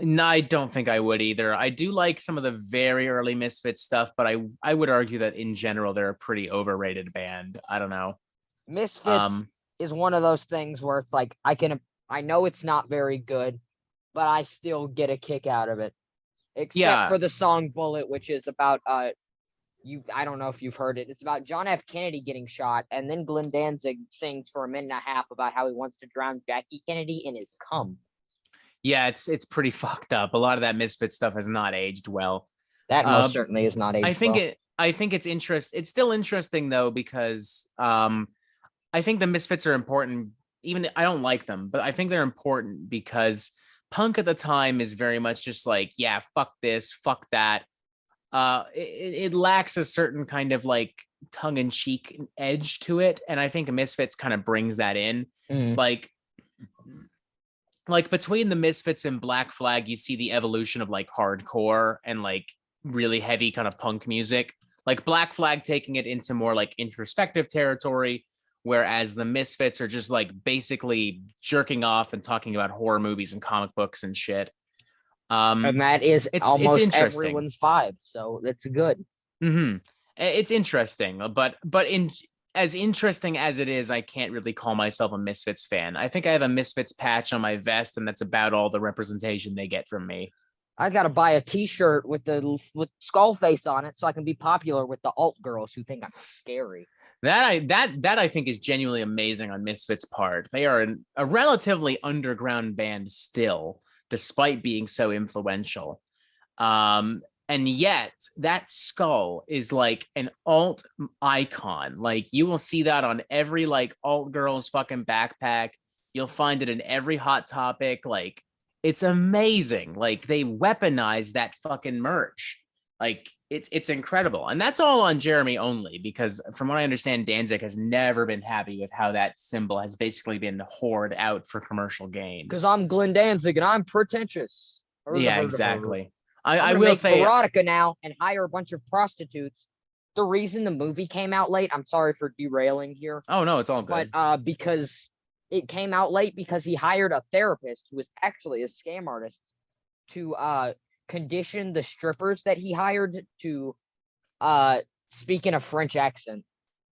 S2: No, I don't think I would either. I do like some of the very early Misfits stuff, but I would argue that in general they're a pretty overrated band. I don't know.
S1: Misfits is one of those things where it's like I know it's not very good, but I still get a kick out of it. Except for the song Bullet, which is about I don't know if you've heard it. It's about John F. Kennedy getting shot, and then Glenn Danzig sings for a minute and a half about how he wants to drown Jackie Kennedy in his cum.
S2: Yeah, it's pretty fucked up. A lot of that Misfit stuff has not aged well.
S1: That most certainly is not aged well.
S2: I think it's still interesting though, because I think the Misfits are important. Even I don't like them, but I think they're important because punk at the time is very much just like, yeah, fuck this, fuck that. It lacks a certain kind of like tongue-in-cheek edge to it, and I think Misfits kind of brings that in. Like between the Misfits and Black Flag, you see the evolution of like hardcore and like really heavy kind of punk music. Like Black Flag taking it into more like introspective territory, whereas the Misfits are just like basically jerking off and talking about horror movies and comic books and shit.
S1: And that is almost
S2: it's
S1: everyone's vibe, so that's good.
S2: It's interesting, but in as interesting as it is, I can't really call myself a Misfits fan. I think I have a Misfits patch on my vest, and that's about all the representation they get from me.
S1: I gotta buy a T-shirt with skull face on it so I can be popular with the alt girls who think I'm scary.
S2: That I think is genuinely amazing on Misfits' part. They are a relatively underground band still, despite being so influential. And yet that skull is like an alt icon. Like you will see that on every like alt girl's fucking backpack. You'll find it in every Hot Topic. Like it's amazing. Like they weaponize that fucking merch. Like it's incredible. And that's all on Jeremy only, because from what I understand, Danzig has never been happy with how that symbol has basically been hoarded out for commercial gain.
S1: Because I'm Glenn Danzig and I'm pretentious.
S2: Yeah, exactly.
S1: I will say erotica now and hire a bunch of prostitutes. The reason the movie came out late, I'm sorry for derailing here.
S2: Oh no, it's all good.
S1: But because it came out late because he hired a therapist who was actually a scam artist to condition the strippers that he hired to speak in a French accent.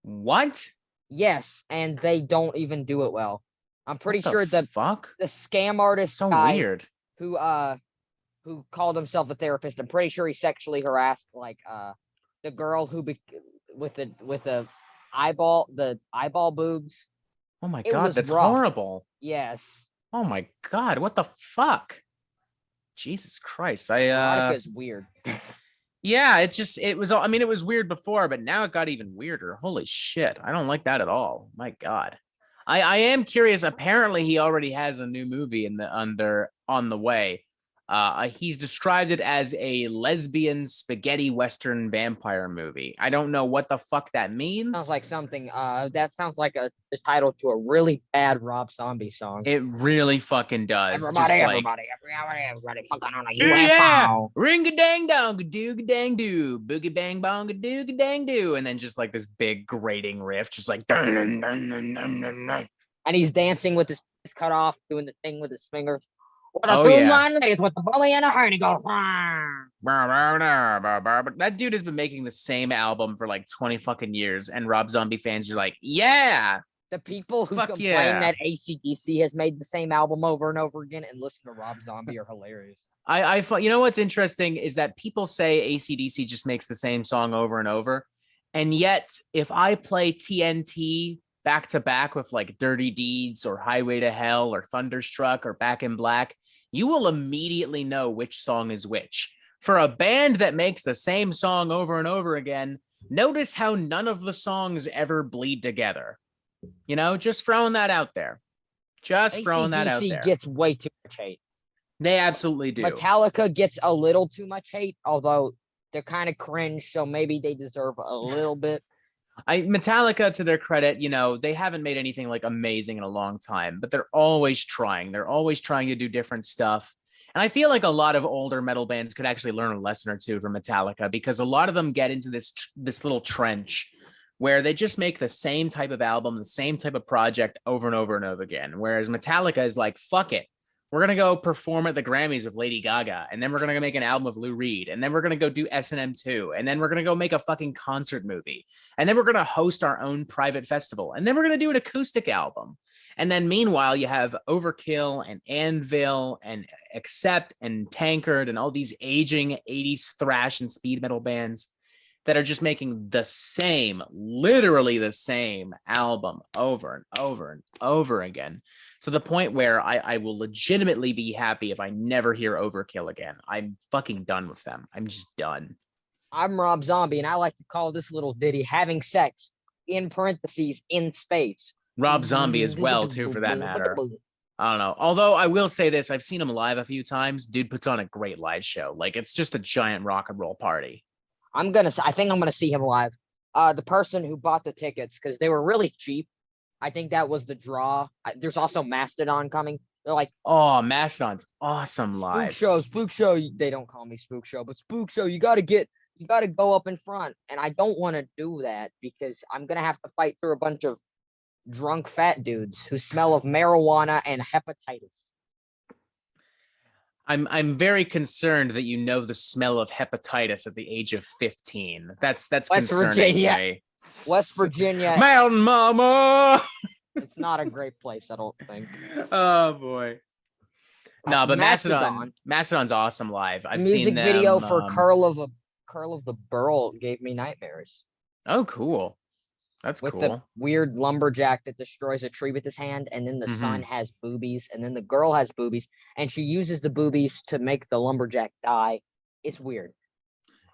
S2: What?
S1: Yes, and they don't even do it well. I'm pretty sure the scam artist
S2: guy weird
S1: who called himself a therapist, I'm pretty sure he sexually harassed like the girl who with the eyeball boobs.
S2: Oh my God, that's rough. Horrible.
S1: Yes.
S2: Oh my God, what the fuck? Jesus Christ.
S1: Erotica is weird.
S2: Yeah, it was weird before, but now it got even weirder. Holy shit. I don't like that at all. My God. I am curious. Apparently he already has a new movie on the way. He's described it as a lesbian spaghetti western vampire movie. I don't know what the fuck that means.
S1: Sounds like something. That sounds like the title to a really bad Rob Zombie song.
S2: It really fucking does.
S1: Everybody, fucking on a UFO.
S2: Yeah. Ring a dang dong, doo dang doo, boogie bang bong, doo dang doo, and then just like this big grating riff, just like.
S1: And he's dancing with his cut off, doing the thing with his fingers. With the with the bully and a horn, he goes.
S2: That dude has been making the same album for like 20 fucking years, and Rob Zombie fans are like, yeah.
S1: The people who complain that AC/DC has made the same album over and over again and listen to Rob Zombie are hilarious.
S2: You know what's interesting is that people say AC/DC just makes the same song over and over, and yet if I play TNT back to back with like Dirty Deeds or Highway to Hell or Thunderstruck or Back in Black, you will immediately know which song is which. For a band that makes the same song over and over again, notice how none of the songs ever bleed together. You know, just throwing that out there.
S1: AC/DC gets way too much hate.
S2: They absolutely do.
S1: Metallica gets a little too much hate, although they're kind of cringe, so maybe they deserve a little bit.
S2: Metallica, to their credit, you know, they haven't made anything like amazing in a long time, but they're always trying. They're always trying to do different stuff. And I feel like a lot of older metal bands could actually learn a lesson or two from Metallica, because a lot of them get into this little trench where they just make the same type of album, the same type of project over and over and over again. Whereas Metallica is like, fuck it. We're going to go perform at the Grammys with Lady Gaga. And then we're going to make an album with Lou Reed. And then we're going to go do S&M 2. And then we're going to go make a fucking concert movie. And then we're going to host our own private festival. And then we're going to do an acoustic album. And then meanwhile, you have Overkill and Anvil and Accept and Tankard and all these aging 80s thrash and speed metal bands that are just making the same, literally the same album over and over and over again, to the point where I will legitimately be happy if I never hear Overkill again. I'm fucking done with them. I'm just done.
S1: I'm Rob Zombie, and I like to call this little ditty "Having Sex" in parentheses in space.
S2: Rob Zombie as well, too, for that matter. I don't know. Although I will say this, I've seen him live a few times. Dude puts on a great live show. Like, it's just a giant rock and roll party.
S1: I think I'm gonna see him live. The person who bought the tickets, because they were really cheap, I think that was the draw. There's also Mastodon coming. They're like,
S2: oh, Mastodon's awesome live.
S1: Spookshow. They don't call me Spookshow, but Spookshow. You gotta go up in front, and I don't want to do that because I'm gonna have to fight through a bunch of drunk fat dudes who smell of marijuana and hepatitis.
S2: I'm very concerned that you know the smell of hepatitis at the age of 15. That's
S1: West
S2: concerning
S1: Virginia.
S2: to me.
S1: West Virginia.
S2: Mountain Mama.
S1: It's not a great place, I don't think.
S2: Oh boy. No, but Mastodon's awesome live. I've
S1: music
S2: seen them,
S1: video for Curl of the Burl gave me nightmares.
S2: Oh, cool. That's
S1: with
S2: cool.
S1: The weird lumberjack that destroys a tree with his hand, and then the son has boobies, and then the girl has boobies, and she uses the boobies to make the lumberjack die. It's weird.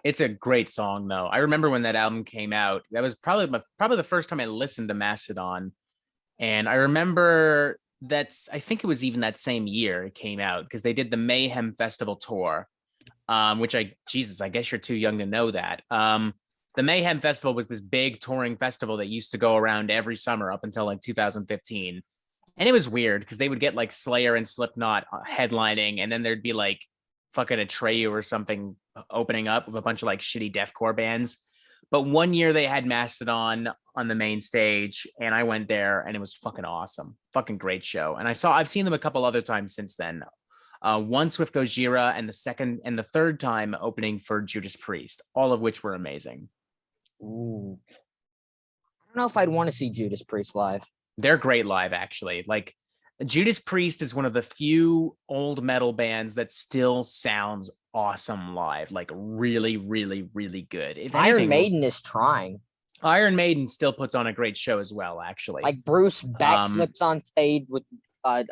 S2: It's a great song, though. I remember when that album came out. That was probably the first time I listened to Mastodon, and I remember I think it was even that same year it came out, because they did the Mayhem Festival tour, which I guess you're too young to know that. The Mayhem Festival was this big touring festival that used to go around every summer up until like 2015. And it was weird because they would get like Slayer and Slipknot headlining, and then there'd be like fucking Atreyu or something opening up with a bunch of like shitty deathcore bands. But one year they had Mastodon on the main stage, and I went there, and it was fucking awesome. Fucking great show. And I've seen them a couple other times since then. Once with Gojira, and the second and the third time opening for Judas Priest, all of which were amazing.
S1: Ooh. I don't know if I'd want to see Judas Priest live.
S2: They're great live, actually. Like, Judas Priest is one of the few old metal bands that still sounds awesome live. Like, really, really, really good. If
S1: Iron Maiden is trying.
S2: Iron Maiden still puts on a great show as well, actually.
S1: Like, Bruce backflips on stage with a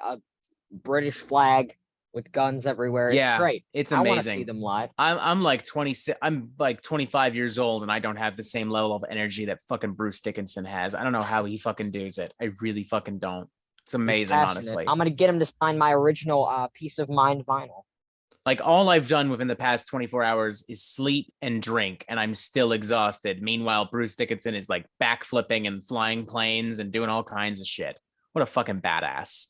S1: British flag with guns everywhere. It's great.
S2: It's amazing.
S1: I want to see them live.
S2: I'm like 26. I'm like 25 years old, and I don't have the same level of energy that fucking Bruce Dickinson has. I don't know how he fucking does it. I really fucking don't. It's amazing, honestly.
S1: I'm gonna get him to sign my original Peace of Mind vinyl.
S2: Like, all I've done within the past 24 hours is sleep and drink, and I'm still exhausted. Meanwhile, Bruce Dickinson is like backflipping and flying planes and doing all kinds of shit. What a fucking badass.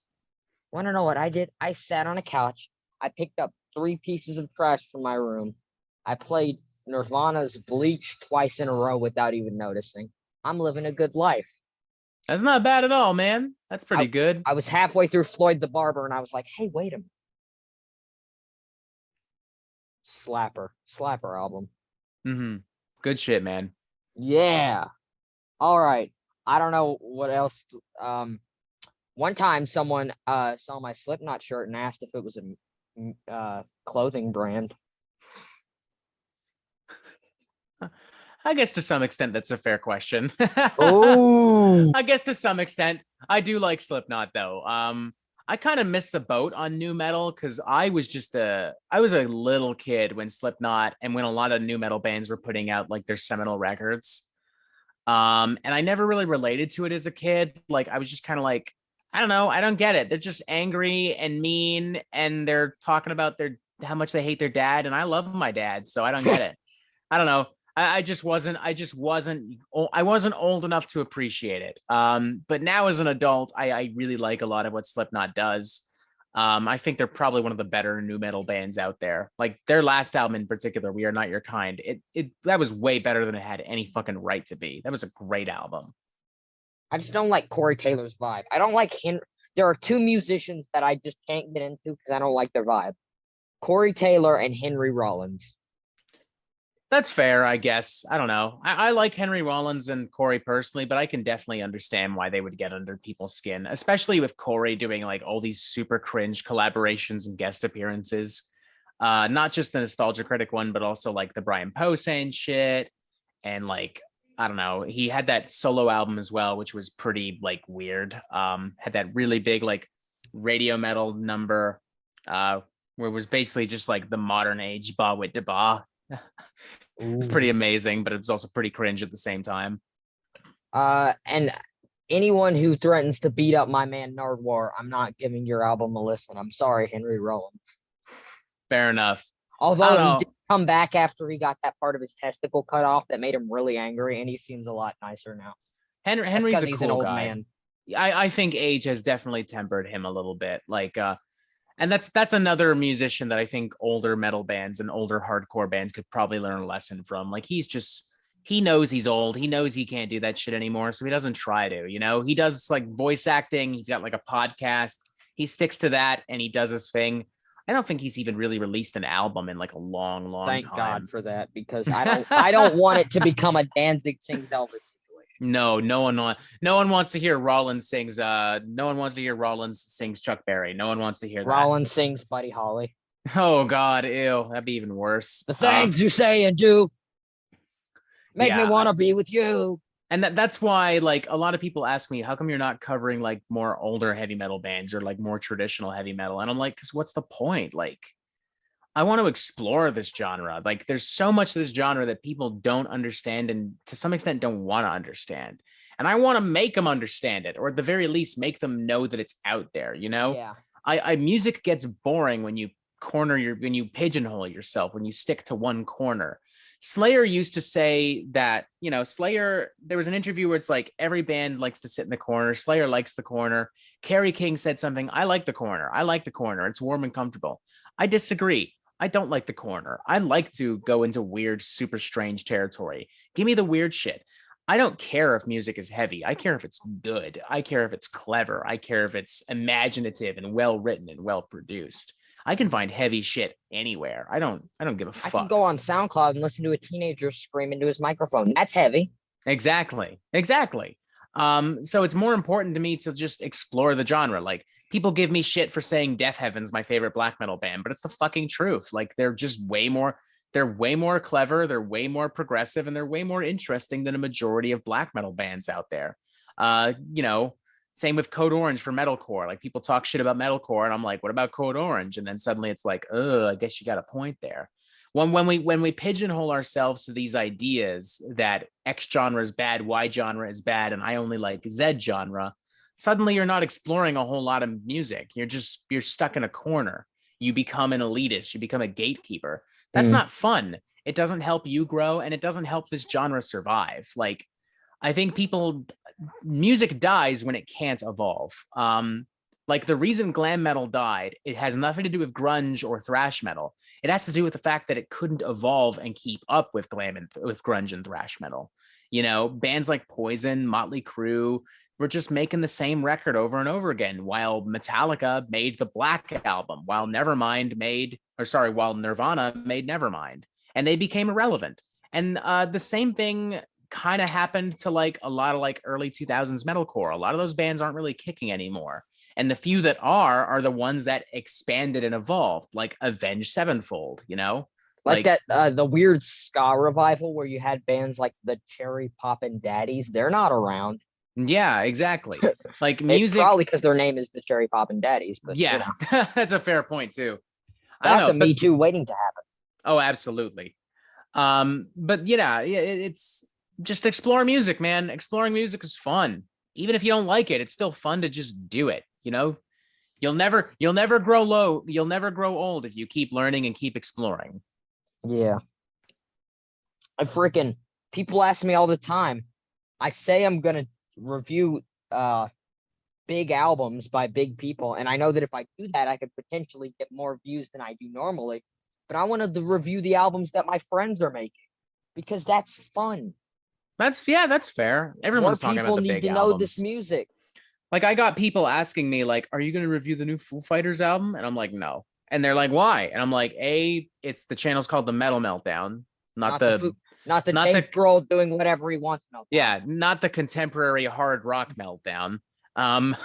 S1: Want to know what I did? I sat on a couch. I picked up 3 pieces of trash from my room. I played Nirvana's Bleach twice in a row without even noticing. I'm living a good life.
S2: That's not bad at all, man. That's pretty good.
S1: I was halfway through Floyd the Barber, and I was like, hey, wait a minute. Slapper album.
S2: Good shit, man.
S1: Yeah. All right. I don't know what else. One time someone saw my Slipknot shirt and asked if it was a clothing brand.
S2: I guess to some extent that's a fair question.
S1: Oh.
S2: I guess to some extent I do like Slipknot, though. I kind of missed the boat on new metal because I was a little kid when Slipknot and when a lot of new metal bands were putting out like their seminal records. And I never really related to it as a kid. Like, I was just kind of like, I don't know. I don't get it. They're just angry and mean, and they're talking about how much they hate their dad. And I love my dad, so I don't get it. I don't know. I wasn't old enough to appreciate it. But now as an adult, I really like a lot of what Slipknot does. I think they're probably one of the better new metal bands out there. Like their last album in particular, We Are Not Your Kind. It that was way better than it had any fucking right to be. That was a great album.
S1: I just don't like Corey Taylor's vibe. I don't like him. There are two musicians that I just can't get into because I don't like their vibe. Corey Taylor and Henry Rollins.
S2: That's fair, I guess. I don't know. I like Henry Rollins and Corey personally, but I can definitely understand why they would get under people's skin, especially with Corey doing like all these super cringe collaborations and guest appearances. Not just the Nostalgia Critic one, but also like the Brian Posehn shit. And like, I don't know, he had that solo album as well, which was pretty like weird. Had that really big like radio metal number, where it was basically just like the modern age Ba Wit Da Ba. It's pretty amazing, but it was also pretty cringe at the same time.
S1: And anyone who threatens to beat up my man Nardwar, I'm not giving your album a listen. I'm sorry, Henry Rollins.
S2: Fair enough.
S1: Although he did come back after he got that part of his testicle cut off that made him really angry, and he seems a lot nicer now.
S2: Henry's a cool
S1: an old
S2: guy.
S1: Man.
S2: I think age has definitely tempered him a little bit. Like, and that's another musician that I think older metal bands and older hardcore bands could probably learn a lesson from. Like he knows he's old. He knows he can't do that shit anymore. So he doesn't try to, he does like voice acting. He's got like a podcast. He sticks to that and he does his thing. I don't think he's even really released an album in like a long time.
S1: Thank God for that, because I don't want it to become a Danzig sings Elvis.
S2: No one wants to hear Rollins sings. No one wants to hear Rollins sings Chuck Berry. No one wants to hear that.
S1: Rollins sings Buddy Holly.
S2: Oh God, ew, that'd be even worse.
S1: The things you say and do make me want to be with you.
S2: And that's why, like, a lot of people ask me, how come you're not covering like more older heavy metal bands or like more traditional heavy metal? And I'm like, because what's the point? Like, I want to explore this genre. Like there's so much of this genre that people don't understand and to some extent don't want to understand. And I want to make them understand it, or at the very least make them know that it's out there,
S1: Yeah.
S2: I music gets boring when you when you pigeonhole yourself, when you stick to one corner. Slayer used to say that, Slayer, there was an interview where it's like every band likes to sit in the corner. Slayer likes the corner. Kerry King said something, I like the corner. I like the corner. It's warm and comfortable. I disagree. I don't like the corner. I like to go into weird, super strange territory. Give me the weird shit. I don't care if music is heavy. I care if it's good. I care if it's clever. I care if it's imaginative and well written and well produced. I can find heavy shit anywhere. I don't give a fuck.
S1: I can go on SoundCloud and listen to a teenager scream into his microphone. That's heavy.
S2: Exactly. So it's more important to me to just explore the genre. Like people give me shit for saying Death Heaven's my favorite black metal band, but it's the fucking truth. Like they're just way more clever, they're way more progressive, and they're way more interesting than a majority of black metal bands out there. Same with Code Orange for metalcore. Like people talk shit about metalcore and I'm like, what about Code Orange? And then suddenly it's like, oh, I guess you got a point there. When we pigeonhole ourselves to these ideas that X genre is bad, Y genre is bad, and I only like Z genre, suddenly you're not exploring a whole lot of music. You're stuck in a corner. You become an elitist. You become a gatekeeper. That's not fun. It doesn't help you grow, and it doesn't help this genre survive. Like, I think music dies when it can't evolve. Like the reason glam metal died, it has nothing to do with grunge or thrash metal. It has to do with the fact that it couldn't evolve and keep up with glam and with grunge and thrash metal. Bands like Poison, Motley Crue were just making the same record over and over again, while Metallica made the Black Album, while Nirvana made Nevermind, and they became irrelevant. And the same thing kind of happened to like a lot of like early 2000s metalcore. A lot of those bands aren't really kicking anymore. And the few that are the ones that expanded and evolved, like Avenged Sevenfold,
S1: Like that, the weird ska revival where you had bands like the Cherry Poppin' Daddies. They're not around.
S2: Yeah, exactly. Like music,
S1: probably because their name is the Cherry Poppin' Daddies. But
S2: yeah, that's a fair point too.
S1: That's a Me Too waiting to happen.
S2: Oh, absolutely. But it's just explore music, man. Exploring music is fun. Even if you don't like it, it's still fun to just do it. You'll never grow old if you keep learning and keep exploring.
S1: Yeah. People ask me all the time. I say I'm gonna review big albums by big people, and I know that if I do that, I could potentially get more views than I do normally. But I wanted to review the albums that my friends are making because that's fun.
S2: That's fair.
S1: More
S2: Everyone's talking about
S1: people
S2: the
S1: need
S2: big
S1: to know this
S2: albums.
S1: music.
S2: Like I got people asking me like, "Are you going to review the new Foo Fighters album?" And I'm like, "No." And they're like, "Why?" And I'm like, it's the channel's called the Metal Meltdown, not the
S1: Not the
S2: not the
S1: Dave Grohl doing whatever he wants. Meltdown.
S2: yeah, not the contemporary hard rock meltdown. Um,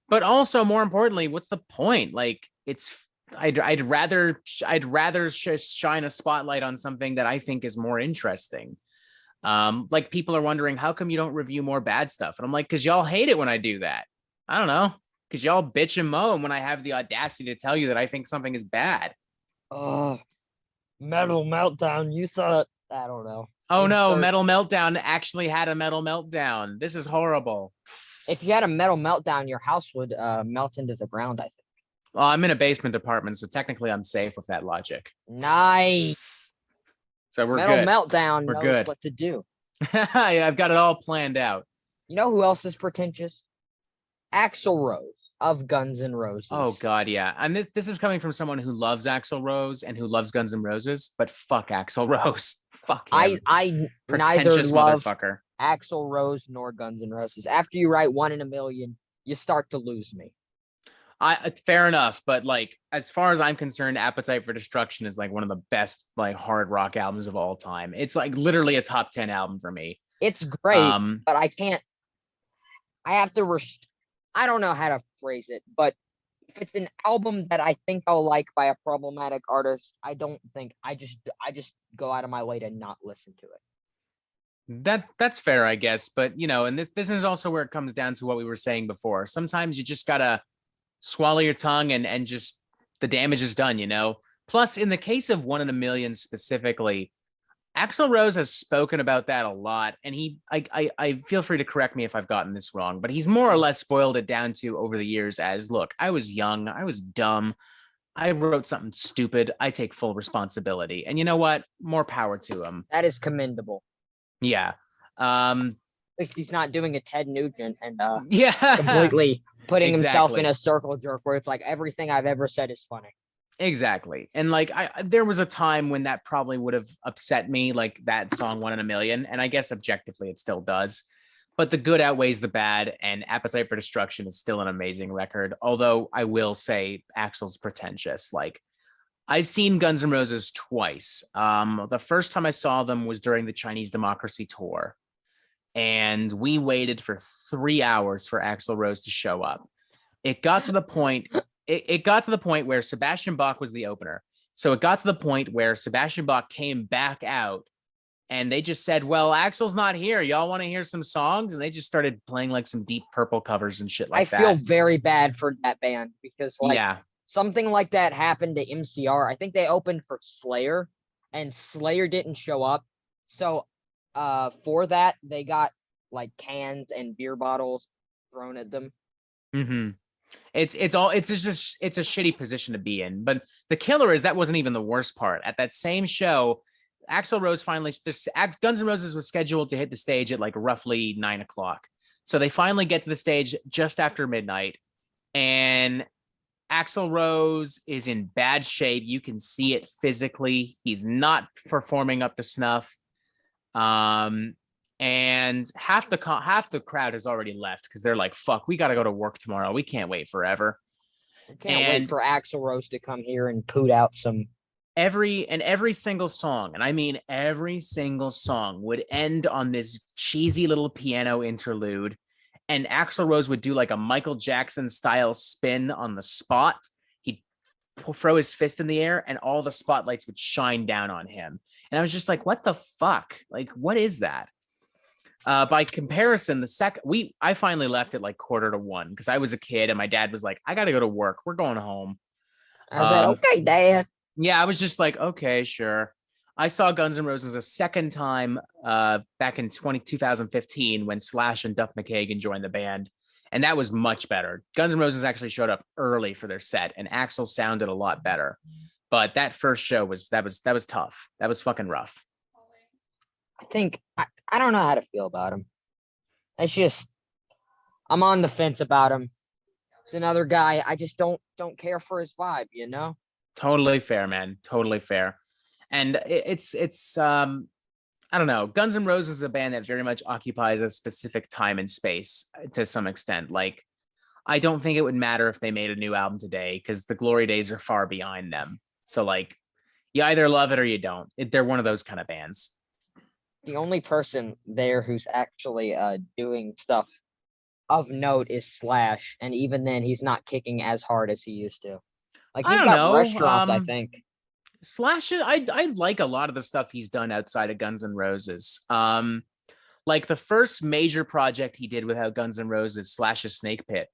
S2: but also more importantly, what's the point? Like, I'd rather shine a spotlight on something that I think is more interesting. Like people are wondering how come you don't review more bad stuff, and I'm like, because y'all hate it when I do that. I don't know, because y'all bitch and moan when I have the audacity to tell you that I think something is bad.
S1: Oh, Metal Meltdown. You thought, I don't know.
S2: Oh no, Metal Meltdown actually had a metal meltdown. This is horrible.
S1: If you had a metal meltdown, your house would melt into the ground, I think.
S2: Well, I'm in a basement apartment, so technically I'm safe with that logic.
S1: Nice.
S2: So we're
S1: Metal
S2: good.
S1: Meltdown
S2: We're
S1: knows
S2: good.
S1: what to do.
S2: I've got it all planned out.
S1: You know who else is pretentious? Axl Rose of Guns N' Roses.
S2: Oh god, yeah. And this is coming from someone who loves Axl Rose and who loves Guns N' Roses, but fuck Axl Rose. Fuck him.
S1: I neither
S2: Pretentious
S1: love
S2: motherfucker.
S1: Axl Rose nor Guns N' Roses. After you write 1 in a Million, you start to lose me.
S2: Fair enough, but like as far as I'm concerned, Appetite for Destruction is like one of the best like hard rock albums of all time. It's like literally a top 10 album for me.
S1: It's great, but I can't. I have to. I don't know how to phrase it, but if it's an album that I think I'll like by a problematic artist, I don't think I just go out of my way to not listen to it.
S2: That's fair, I guess. But you know, and this is also where it comes down to what we were saying before. Sometimes you just gotta swallow your tongue and just the damage is done, you know. Plus, in the case of 1 in a Million specifically, Axl Rose has spoken about that a lot, and I feel free to correct me if I've gotten this wrong, but he's more or less boiled it down to over the years as, look, I was young, I was dumb, I wrote something stupid, I take full responsibility, and you know what? More power to him.
S1: That is commendable.
S2: Yeah.
S1: At least he's not doing a Ted Nugent and
S2: yeah,
S1: completely putting himself in a circle jerk where it's like everything I've ever said is funny.
S2: Exactly. And like there was a time when that probably would have upset me, like that song 1 in a Million, and I guess objectively it still does, but the good outweighs the bad, and Appetite for Destruction is still an amazing record, although I will say Axl's pretentious. Like I've seen Guns N' Roses twice. The first time I saw them was during the Chinese Democracy tour, and we waited for 3 hours for Axl Rose to show up. It got to the point where Sebastian Bach was the opener. So it got to the point where Sebastian Bach came back out and they just said, well, Axl's not here. Y'all want to hear some songs? And they just started playing like some Deep Purple covers and shit like that.
S1: I feel very bad for that band because like
S2: yeah,
S1: something like that happened to MCR. I think they opened for Slayer and Slayer didn't show up. So for that, they got like cans and beer bottles thrown at them.
S2: Mm-hmm. It's a shitty position to be in. But the killer is that wasn't even the worst part. At that same show, Axl Rose Guns N' Roses was scheduled to hit the stage at like roughly 9 o'clock. So they finally get to the stage just after midnight, and Axl Rose is in bad shape. You can see it physically. He's not performing up to snuff. And half the crowd has already left because they're like, fuck, we got to go to work tomorrow. We can't wait forever.
S1: We can't wait for Axl Rose to come here and poot out some.
S2: Every single song, and I mean every single song, would end on this cheesy little piano interlude, and Axl Rose would do like a Michael Jackson style spin on the spot. He'd throw his fist in the air and all the spotlights would shine down on him. And I was just like, what the fuck? Like, what is that? By comparison, I finally left at like 1:45 because I was a kid and my dad was like, I got to go to work. We're going home.
S1: I said, okay, Dad.
S2: Yeah, I was just like, okay, sure. I saw Guns N' Roses a second time back in 2015 when Slash and Duff McKagan joined the band, and that was much better. Guns N' Roses actually showed up early for their set, and Axl sounded a lot better. But that first show was tough. That was fucking rough.
S1: I think I don't know how to feel about him. It's just I'm on the fence about him. It's another guy. I just don't care for his vibe,
S2: Totally fair, man. Totally fair. And it's I don't know. Guns N' Roses is a band that very much occupies a specific time and space to some extent. Like, I don't think it would matter if they made a new album today because the glory days are far behind them. So, like, you either love it or you don't. They're one of those kind of bands.
S1: The only person there who's actually doing stuff of note is Slash, and even then, he's not kicking as hard as he used to. Like,
S2: I
S1: he's
S2: don't
S1: got
S2: know.
S1: restaurants, I think.
S2: Slash, I like a lot of the stuff he's done outside of Guns N' Roses. Like the first major project he did without Guns N' Roses, Slash's Snake Pit.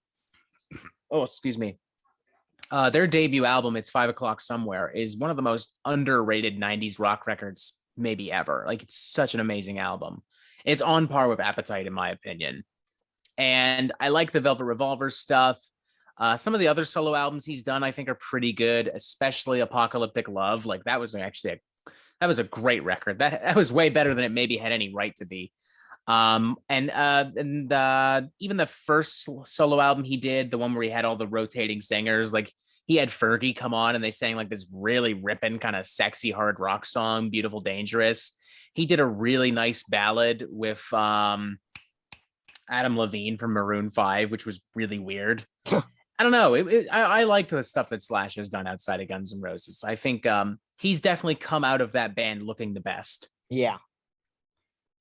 S2: Oh, excuse me. Their debut album, It's 5 O'Clock Somewhere, is one of the most underrated 90s rock records maybe ever. Like, it's such an amazing album. It's on par with Appetite, in my opinion. And I like the Velvet Revolver stuff. Some of the other solo albums he's done, I think, are pretty good, especially Apocalyptic Love. Like, that was actually a great record. That was way better than it maybe had any right to be. And even the first solo album he did, the one where he had all the rotating singers, like he had Fergie come on and they sang like this really ripping kind of sexy hard rock song, Beautiful Dangerous. He did a really nice ballad with Adam Levine from Maroon 5, which was really weird. I don't know. I like the stuff that Slash has done outside of Guns N' Roses. I think he's definitely come out of that band looking the best.
S1: Yeah.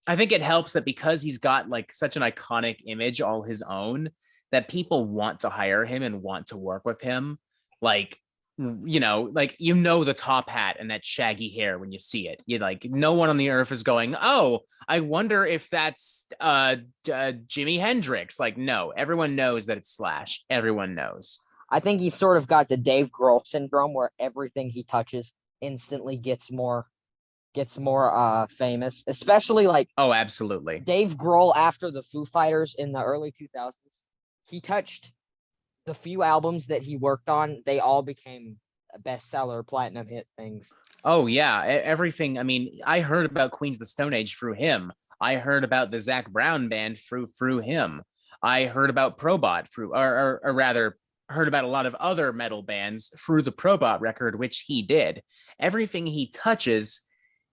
S2: I think it helps that because he's got like such an iconic image all his own, that people want to hire him and want to work with him. Like, the top hat and that shaggy hair when you see it. You like, no one on the earth is going, oh, I wonder if that's Jimi Hendrix. Like, no, everyone knows that it's Slash. Everyone knows.
S1: I think he's sort of got the Dave Grohl syndrome where everything he touches instantly gets more famous, especially like
S2: Absolutely.
S1: Dave Grohl after the Foo Fighters in the early 2000s. He touched the few albums that he worked on, they all became bestseller platinum hit things.
S2: Oh yeah, everything. I mean, I heard about Queens of the Stone Age through him. I heard about the Zac Brown band through him. I heard about Probot or rather heard about a lot of other metal bands through the Probot record, which he did. Everything he touches,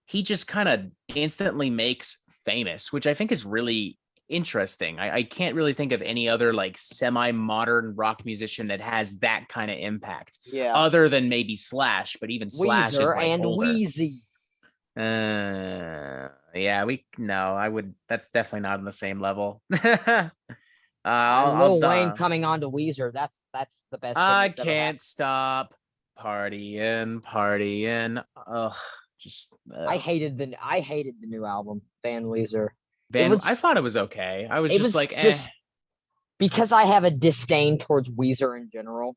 S2: he just kind of instantly makes famous, which I think is really interesting. I can't really think of any other like semi-modern rock musician that has that kind of impact.
S1: Yeah.
S2: Other than maybe Slash, but even Slash
S1: Weezer
S2: is like
S1: and
S2: older.
S1: Wheezy.
S2: I would. That's definitely not on the same level.
S1: Lil Wayne coming on to Weezer. That's the best.
S2: I can't stop partying. Ugh,
S1: I hated the new album, Van Weezer.
S2: I thought it was okay. I was just
S1: because I have a disdain towards Weezer in general.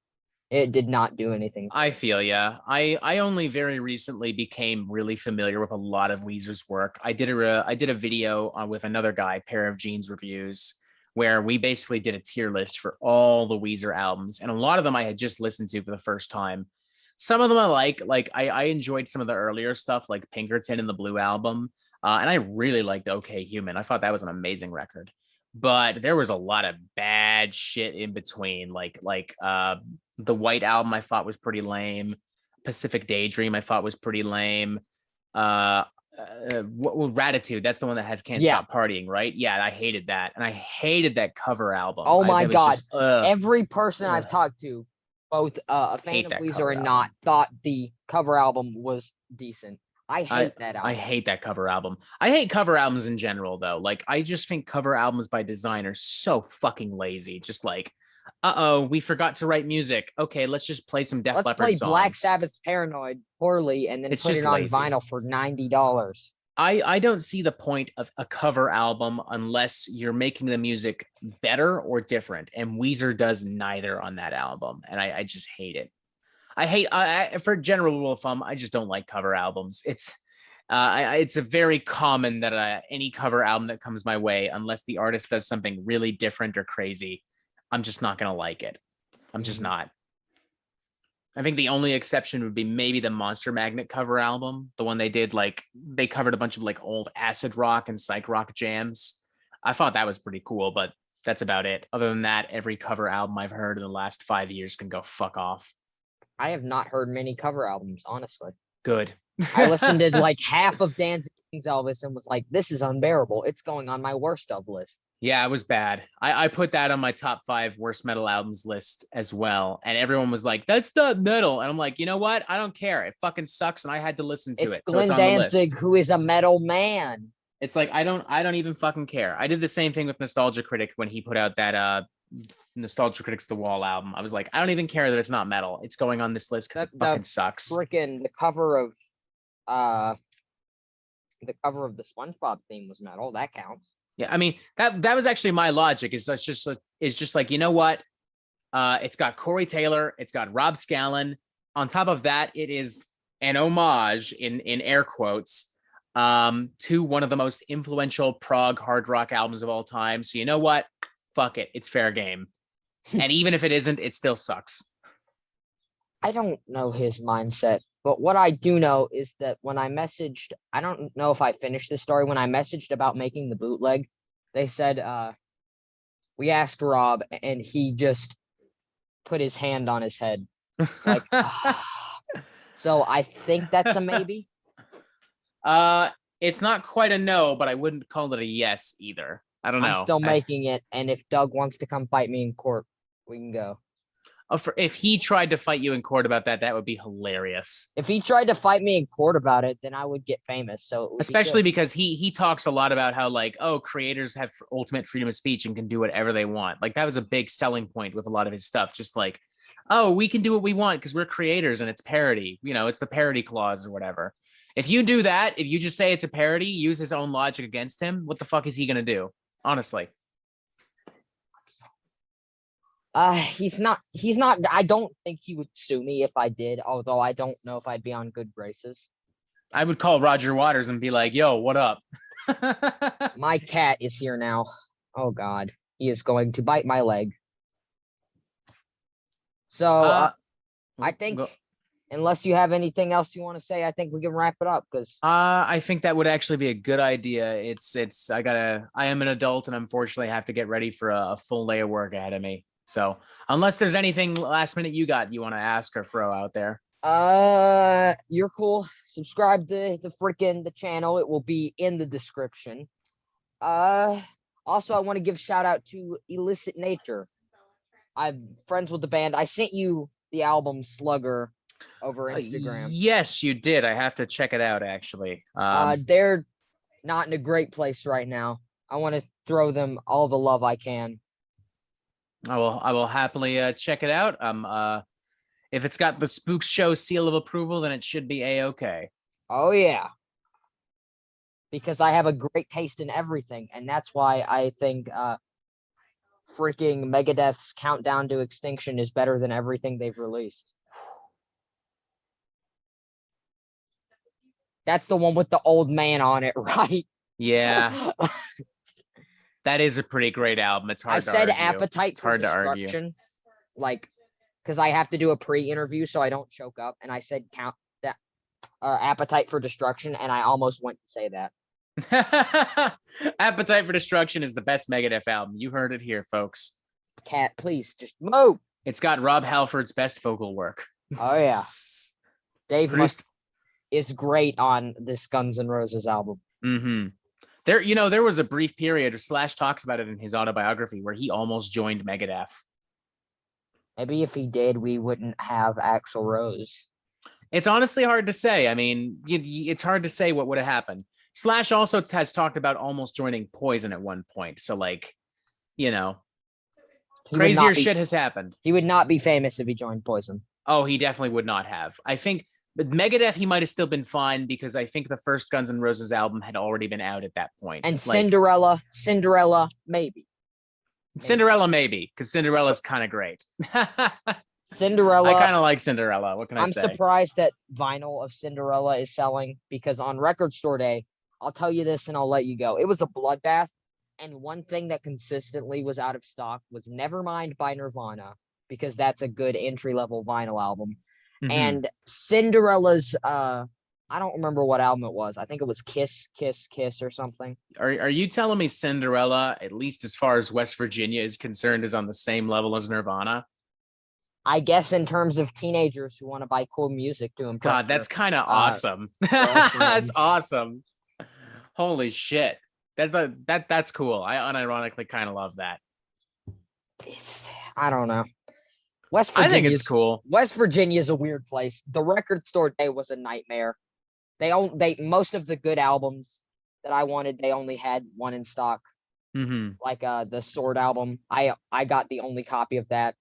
S1: It did not do anything.
S2: I feel yeah. I only very recently became really familiar with a lot of Weezer's work. I did a video with another guy, Pair of Jeans Reviews, where we basically did a tier list for all the Weezer albums, and a lot of them I had just listened to for the first time. Some of them I like I enjoyed some of the earlier stuff, like Pinkerton and the Blue Album, and I really liked OK Human. I thought that was an amazing record, but there was a lot of bad shit in between, like the White Album I thought was pretty lame. Pacific Daydream I thought was pretty lame. Ratitude, that's the one that has Can't Stop Partying, right? Yeah, I hated that, and I hated that cover album.
S1: Oh my god, every person I've talked to, both a fan of Weezer and not, thought the cover album was decent. I hate that album.
S2: I hate that cover album. I hate cover albums in general, though. Like, I just think cover albums by design are so fucking lazy. Just like, we forgot to write music. Okay, let's just play some Def Leppard songs.
S1: Let's play Black Sabbath's Paranoid poorly and then put it on vinyl for $90.
S2: I don't see the point of a cover album unless you're making the music better or different. And Weezer does neither on that album. And I just hate it. For general rule of thumb, I just don't like cover albums. It's a very common that any cover album that comes my way, unless the artist does something really different or crazy, I'm just not going to like it. I'm just not. I think the only exception would be maybe the Monster Magnet cover album, the one they did, like they covered a bunch of like old acid rock and psych rock jams. I thought that was pretty cool, but That's about it. Other than that, every cover album I've heard in the last 5 years can go fuck off.
S1: I have not heard many cover albums, honestly.
S2: Good.
S1: I listened to like half of Danzig's Elvis and was like, this is unbearable. It's going on my worst of list.
S2: Yeah, it was bad. I put that on my top 5 worst metal albums list as well. And everyone was like, that's not metal. And I'm like, you know what? I don't care. It fucking sucks. And I had to listen to
S1: It's
S2: it. So
S1: Glenn
S2: it's on the
S1: Danzig,
S2: list.
S1: who is a metal man.
S2: It's like, I don't even fucking care. I did the same thing with Nostalgia Critic when he put out that Nostalgia Critic's The Wall album. I was like, I don't even care that it's not metal. It's going on this list because it fucking sucks.
S1: Freaking the cover of the SpongeBob theme was metal. That counts.
S2: Yeah, I mean, that was actually my logic. It's just like, you know what? It's got Corey Taylor, it's got Rob Scallon. On top of that, it is an homage in air quotes to one of the most influential prog hard rock albums of all time. So you know what? Fuck it. It's fair game. And even if it isn't, it still sucks.
S1: I don't know his mindset, but what I do know is that when I messaged, I don't know if I finished this story, when I messaged about making the bootleg, they said, we asked Rob and he just put his hand on his head. Like, so I think that's a maybe.
S2: It's not quite a no, but I wouldn't call it a yes either. I don't know.
S1: I'm still making it, and if Doug wants to come fight me in court, we can go.
S2: If he tried to fight you in court about that, that would be hilarious.
S1: If he tried to fight me in court about it, then I would get famous. So
S2: especially because he talks a lot about how like, oh, creators have ultimate freedom of speech and can do whatever they want. Like that was a big selling point with a lot of his stuff. Just like, oh, we can do what we want because we're creators and it's parody. You know, it's the parody clause or whatever. If you do that, if you just say it's a parody, use his own logic against him, what the fuck is he gonna do? Honestly.
S1: He's not, I don't think he would sue me if I did, although I don't know if I'd be on good graces.
S2: I would call Roger Waters and be like, yo, what up?
S1: My cat is here now. Oh God, he is going to bite my leg. So I think unless you have anything else you want to say, I think we can wrap it up because
S2: I think that would actually be a good idea. I am an adult and unfortunately have to get ready for a full day of work ahead of me. So unless there's anything last minute you want to ask or throw out there.
S1: You're cool. Subscribe to the channel. It will be in the description. Also I want to give shout out to Illicit Nature. I'm friends with the band. I sent you the album Slugger over Instagram.
S2: Yes, you did. I have to check it out actually.
S1: They're not in a great place right now. I want to throw them all the love I can.
S2: I will happily check it out. If it's got the Spookshow seal of approval, then it should be a-okay.
S1: Oh yeah. Because I have a great taste in everything, and that's why I think freaking Megadeth's Countdown to Extinction is better than everything they've released. That's the one with the old man on it, right?
S2: Yeah. That is a pretty great album. It's hard to argue. I said
S1: Appetite for Destruction, like, because I have to do a pre-interview so I don't choke up, and I said Appetite for Destruction, and I almost went to say that.
S2: Appetite for Destruction is the best Megadeth album. You heard it here, folks.
S1: Cat, please, just move.
S2: It's got Rob Halford's best vocal work.
S1: Oh, yeah. Dave is great on this Guns N' Roses album.
S2: Mm-hmm. There was a brief period, Slash talks about it in his autobiography, where he almost joined Megadeth.
S1: Maybe if he did, we wouldn't have Axl Rose.
S2: It's honestly hard to say. I mean, it's hard to say what would have happened. Slash also has talked about almost joining Poison at one point. So, like, crazier shit has happened.
S1: He would not be famous if he joined Poison.
S2: Oh, he definitely would not have. I think with Megadeth, he might have still been fine because I think the first Guns N' Roses album had already been out at that point.
S1: And like, Cinderella, maybe.
S2: Cinderella, maybe, because Cinderella's kind of great.
S1: Cinderella.
S2: I kind of like Cinderella. What can I say?
S1: I'm surprised that vinyl of Cinderella is selling because on Record Store Day, I'll tell you this and I'll let you go. It was a bloodbath. And one thing that consistently was out of stock was Nevermind by Nirvana, because that's a good entry-level vinyl album. Mm-hmm. And Cinderella's I don't remember what album it was. I think it was Kiss, Kiss, Kiss or something.
S2: Are you telling me Cinderella, at least as far as West Virginia is concerned, is on the same level as Nirvana?
S1: I guess in terms of teenagers who want to buy cool music to impress
S2: God, that's
S1: their
S2: kind of awesome. That's
S1: girlfriends.
S2: awesome. Holy shit. That's cool. I unironically kind of love that.
S1: I don't know. West
S2: I think
S1: Virginia
S2: it's cool.
S1: West Virginia is a weird place. The record store day was a nightmare. They most of the good albums that I wanted, they only had one in stock.
S2: Mm-hmm.
S1: Like the Sword album. I got the only copy of that.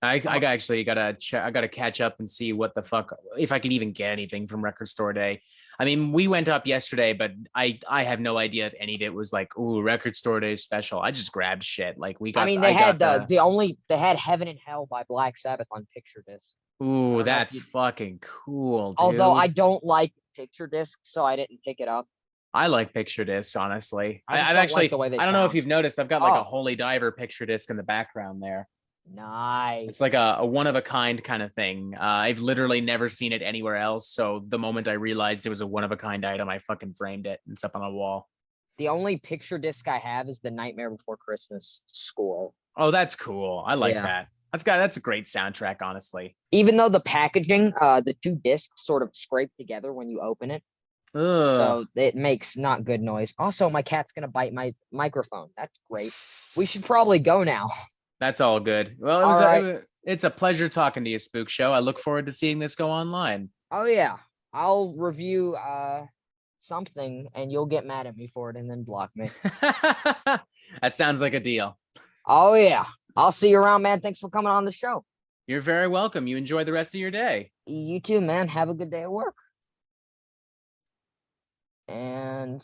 S2: I actually gotta I gotta catch up and see what the fuck, if I can even get anything from Record Store Day. I mean, we went up yesterday, but I have no idea if any of it was like, ooh, Record Store Day special. I just grabbed shit. Like we got.
S1: I mean, they had Heaven and Hell by Black Sabbath on picture disc.
S2: Ooh, that's fucking cool, dude.
S1: Although I don't like picture discs, so I didn't pick it up.
S2: I like picture discs, honestly.
S1: I've actually, like the way they
S2: I don't know if
S1: sound.
S2: you've noticed, I've got like a Holy Diver picture disc in the background there.
S1: Nice.
S2: It's like a one of a kind kind of thing. I've literally never seen it anywhere else. So the moment I realized it was a one of a kind item, I fucking framed it and it's up on a wall.
S1: The only picture disc I have is the Nightmare Before Christmas score.
S2: Oh, that's cool. I like that. That's a great soundtrack, honestly.
S1: Even though the packaging, the two discs sort of scrape together when you open it.
S2: Ugh.
S1: So it makes not good noise. Also, my cat's gonna bite my microphone. That's great. We should probably go now.
S2: That's all good. Well, it's a pleasure talking to you, Spookshow. I look forward to seeing this go online.
S1: Oh yeah, I'll review something and you'll get mad at me for it and then block me.
S2: That sounds like a deal.
S1: Oh yeah, I'll see you around, man. Thanks for coming on the show.
S2: You're very welcome. You enjoy the rest of your day.
S1: You too, man. Have a good day at work. And